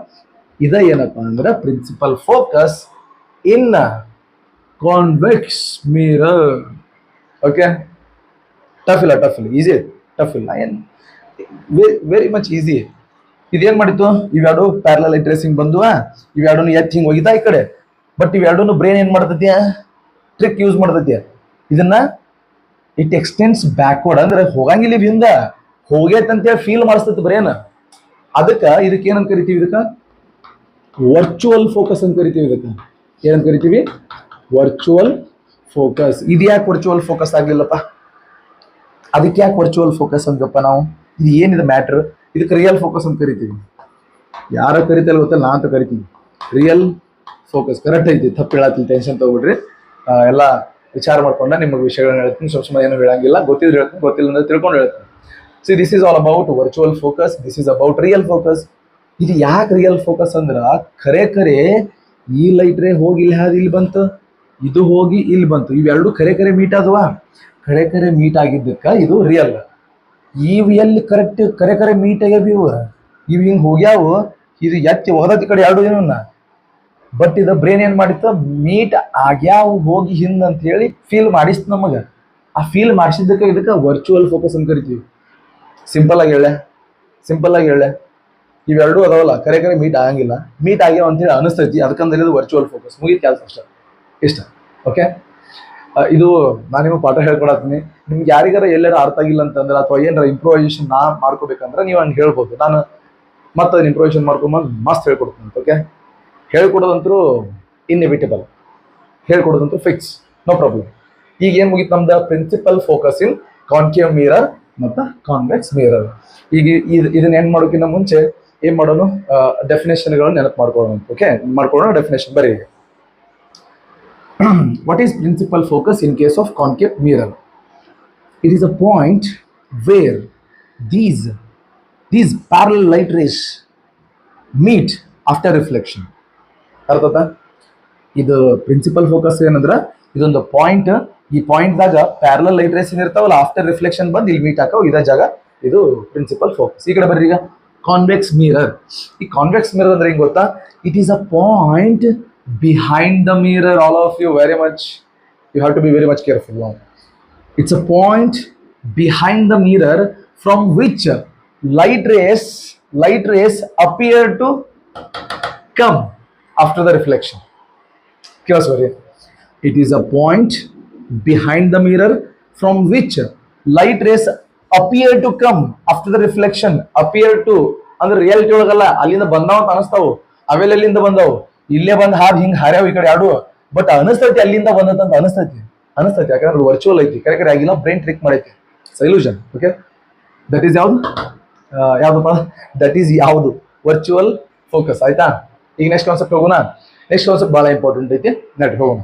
ಇದ ಏನಪ್ಪ ಅಂದ್ರೆ ಪ್ರಿನ್ಸಿಪಲ್ ಫೋಕಸ್ ಇನ್ ಕಾನ್ವೆಕ್ಸ್ ಮಿರರ್. ಓಕೆ, ಟಫ್ ಇಲ್ಲ, ಈಸಿ, ಟಫ್ ಇಲ್ಲ, ಏನು ವೆರಿ ಮಚ್ ಈಸಿ. ಇದೇನ್ ಮಾಡಿತ್ತು, ಇವೆರಡು ಪ್ಯಾರಲಲ್ ಟ್ರೇಸಿಂಗ್ ಬಂದುವ, ಇವೆರಡನ್ನು ಎತ್ ಹಿಂಗ್ ಹೋಗಿದ್ದ ಈ ಕಡೆ. ಬಟ್ ಇವೆರಡನ್ನು ಬ್ರೈನ್ ಏನ್ ಮಾಡ್ತೈತಿ, ಟ್ರಿಕ್ ಯೂಸ್ ಮಾಡ್ತೈತಿ. ಇದನ್ನ ಇಟ್ ಎಕ್ಸ್ಟೆಂಡ್ಸ್ ಬ್ಯಾಕ್ವರ್ಡ್, ಅಂದ್ರೆ ಹೋಗಂಗಿಲ್ಲ, ಹಿಂದ ಹೋಗೇತಂತ ಫೀಲ್ ಮಾಡಿಸ್ತೈತಿ ಬ್ರೈನ್. ಇದಕ್ಕೆ ಏನಂತ ಕರಿತೀವಿ, ಇದಕ್ಕ ವರ್ಚುವಲ್ ಫೋಕಸ್ ಅಂತ ಕರಿತೀವಿ. ಇದಕ್ಕೆ ಏನಂತ ಕರಿತೀವಿ, ವರ್ಚುವಲ್ ಫೋಕಸ್. ಇದು ಯಾಕೆ ವರ್ಚುವಲ್ ಫೋಕಸ್ ಆಗ್ಲಿಲ್ಲಪ್ಪ, ಅದಕ್ಕೆ ಯಾಕೆ ವರ್ಚುವಲ್ ಫೋಕಸ್ ಅಂದ್ರಪ್ಪ ನಾವು, ಇದು ಏನಿದೆ ಮ್ಯಾಟ್ರ್, ಇದಕ್ಕೆ ರಿಯಲ್ ಫೋಕಸ್ ಅಂತ ಕರಿತೀವಿ. ಯಾರ ಕರಿತಲ್ಲ ಗೊತ್ತಲ್ಲ, ನಾ ಅಂತ ಕರಿತೀವಿ ರಿಯಲ್ ಫೋಕಸ್. ಕರೆಕ್ಟ್ ಐತಿ, ತಪ್ಪು ಹೇಳತ್ತಿ, ಟೆನ್ಷನ್ ತಗೋಬಿಡ್ರಿ. ಎಲ್ಲ ವಿಚಾರ ಮಾಡ್ಕೊಂಡ ನಿಮಗೆ ವಿಷಯಗಳನ್ನ ಹೇಳ್ತೀನಿ. ಸ್ವಲ್ಪ ಏನು ಹೇಳಂಗಿಲ್ಲ, ಗೊತ್ತಿದ್ರೆ ಹೇಳ್ತೀನಿ, ಗೊತ್ತಿಲ್ಲ ಅಂದ್ರೆ ತಿಳ್ಕೊಂಡು ಹೇಳ್ತೀನಿ. See this is all about virtual focus, this is about real focus. ಇದು ಯಾಕೆ ರಿಯಲ್ ಫೋಕಸ್ ಅಂದ್ರ, ಖರೆ ಈ ಲೈಟ್ ರೇ ಹೋಗಿ ಇಲ್ಲಿ ಹಾದಿ ಇಲ್ಲಿ ಬಂತು, ಇದು ಹೋಗಿ ಇಲ್ಲಿ ಬಂತು, ಇವೆರಡು ಖರೆ ಮೀಟ್ ಆದವ. ಖರೆ ಮೀಟ್ ಆಗಿದ್ದಕ್ಕ ಇದು ರಿಯಲ್. ಇವು ಎಲ್ಲಿ ಖರೆ ಮೀಟ್ ಆಗ್ಯಾವ, ಇವು ಹಿಂಗೆ ಹೋಗ್ಯಾವು, ಇದು ಎತ್ತಿ ಹೋದತಿ ಕಡೆ ಎರಡು ಏನನ್ನ. ಬಟ್ ಇದು ಬ್ರೈನ್ ಏನ್ ಮಾಡಿತ್ತು, ಮೀಟ್ ಆಗ್ಯಾವ ಹೋಗಿ ಹಿಂದ್ ಅಂತ ಹೇಳಿ ಫೀಲ್ ಮಾಡಿಸ್ತು ನಮಗ. ಆ ಫೀಲ್ ಮಾಡಿಸಿದ್ದಕ್ಕೆ ಇದಕ್ಕೆ ವರ್ಚುವಲ್ ಫೋಕಸ್ ಅಂತ ಕರಿತೀವಿ. ಸಿಂಪಲ್ ಆಗಿ ಹೇಳೆ, ಇವೆರಡು ಅದಾವಲ್ಲ ಖರೆ ಮೀಟ್ ಆಗಂಗಿಲ್ಲ, ಮೀಟ್ ಆಗ್ಯಾವ ಅಂತ ಹೇಳಿ ಅನಿಸ್ತೈತಿ, ಅದಕ್ಕಂದ್ರೆ ಇದು ವರ್ಚುವಲ್ ಫೋಕಸ್. ಮುಗಿದ ಕೆಲಸ ಅಷ್ಟೇ, ಇಷ್ಟ. ಓಕೆ, ಇದು ನಾನು ನಿಮಗೆ ಪಾಠ ಹೇಳ್ಕೊಡತ್ತೀನಿ. ನಿಮ್ಗೆ ಯಾರಿಗಾರ ಎಲ್ಲಾರ ಅರ್ಥ ಆಗಿಲ್ಲ ಅಂತಂದ್ರೆ, ಅಥವಾ ಏನಾರ ಇಂಪ್ರೂವೈಸೇಷನ್ ನಾ ಮಾಡ್ಕೋಬೇಕಂದ್ರೆ ನೀವು ಹಂಗೆ ಹೇಳ್ಬೋದು. ನಾನು ಮತ್ತೆ ಅದನ್ನ ಇಂಪ್ರೂವೈಸೇಷನ್ ಮಾಡ್ಕೊಂಬಂದು ಮಸ್ತ್ ಹೇಳ್ಕೊಡ್ತೀನಿ. ಓಕೆ, ಹೇಳ್ಕೊಡೋದಂತರೂ ಇನ್ಎವಿಟಬಲ್, ಹೇಳ್ಕೊಡೋದಂತೂ ಫಿಕ್ಸ್, ನೋ ಪ್ರಾಬ್ಲಮ್. ಈಗ ಏನು ಮುಗಿತು ನಮ್ದು, principal focus in concave mirror ಮತ್ತು ಕಾನ್ವೆಕ್ಸ್ ಮಿರರ್. ಈಗ ಇದನ್ನ ಏನು ಮಾಡೋಕ್ಕಿಂತ ಮುಂಚೆ ಏನು ಮಾಡೋಣ, ಡೆಫಿನೇಷನ್ಗಳನ್ನು ನೆನಪು ಮಾಡ್ಕೊಳ್ಳೋಣ. ಓಕೆ, ಮಾಡ್ಕೊಳ್ಳೋಣ ಡೆಫಿನೇಷನ್. ಬರೀ what is principal focus in case of concave mirror? It is a point where these parallel light rays meet after reflection. ಅರ್ಥಾತ ಇದು ಪ್ರಿನ್ಸಿಪಲ್ ಫೋಕಸ್ ಏನಂದ್ರೆ, ಇದೊಂದು ಪಾಯಿಂಟ್, ಈ ಪಾಯಿಂಟ್ ದಾಗ ಪ್ಯಾರಲಲ್ ಲೈಟ್ ರೇಸ್ ಏನಿರ್ತಾವಲ್ಲ, ಆಫ್ಟರ್ ರಿಫ್ಲೆಕ್ಷನ್ ಬಂದು ಇಲ್ಲಿ meet ಹಾಕೋ ಇದ ಜಾಗ, ಇದು ಪ್ರಿನ್ಸಿಪಲ್ ಫೋಕಸ್. ಈ ಕಡೆ ಬರ್ರಿ, ಈಗ ಕಾನ್ವೆಕ್ಸ್ ಮಿರರ್. ಈ ಕಾನ್ವೆಕ್ಸ್ ಮಿರರ್ ಅಂದ್ರೆ ಹೆಂಗ್ ಗೊತ್ತಾ, it is a point behind the mirror. All of you, very much, you have to be very much careful now. It's a point behind the mirror from which light rays appear to come after the reflection. Sorry, it is a point behind the mirror from which light rays appear to come after the reflection. Appear to ಅಂದ್ರೆ reality ಒಳಗಲ್ಲ, ಅಲ್ಲಿಂದ ಬಂದಾವ ಅಂತ ಅನಿಸ್ತಾವು, ಅವೆಲ್ಲ ಎಲ್ಲಿಂದ ಬಂದಾವು, ಇಲ್ಲೇ ಬಂದು ಹಿಂಗ್ ಹಾರ್ಯಾವ ಈ ಕಡೆ ಎರಡು. ಬಟ್ ಅನಿಸ್ತೈತಿ ಅಲ್ಲಿಂದ ಬಂದತ್ತಂತ ಅನಿಸ್ತೈತಿ, ಯಾಕಂದ್ರೆ ವರ್ಚುವಲ್ ಐತಿ, ಕರೆ ಆಗಿಲ್ಲ, ಬ್ರೈನ್ ಟ್ರಿಕ್ ಮಾಡೈತಿ, ಸೈಲ್ಯೂಷನ್. ಓಕೆ, ದಟ್ ಈಸ್ ಯಾವ್ದಪ್ಪ, ದಟ್ ಈಸ್ ಯಾವುದು, ವರ್ಚುವಲ್ ಫೋಕಸ್. ಆಯ್ತಾ, ಈಗ ನೆಕ್ಸ್ಟ್ ಕಾನ್ಸೆಪ್ಟ್ ಹೋಗೋಣ. ನೆಕ್ಸ್ಟ್ ಕಾನ್ಸೆಪ್ಟ್ ಬಹಳ ಇಂಪಾರ್ಟೆಂಟ್ ಐತಿ, ಹೋಗೋಣ.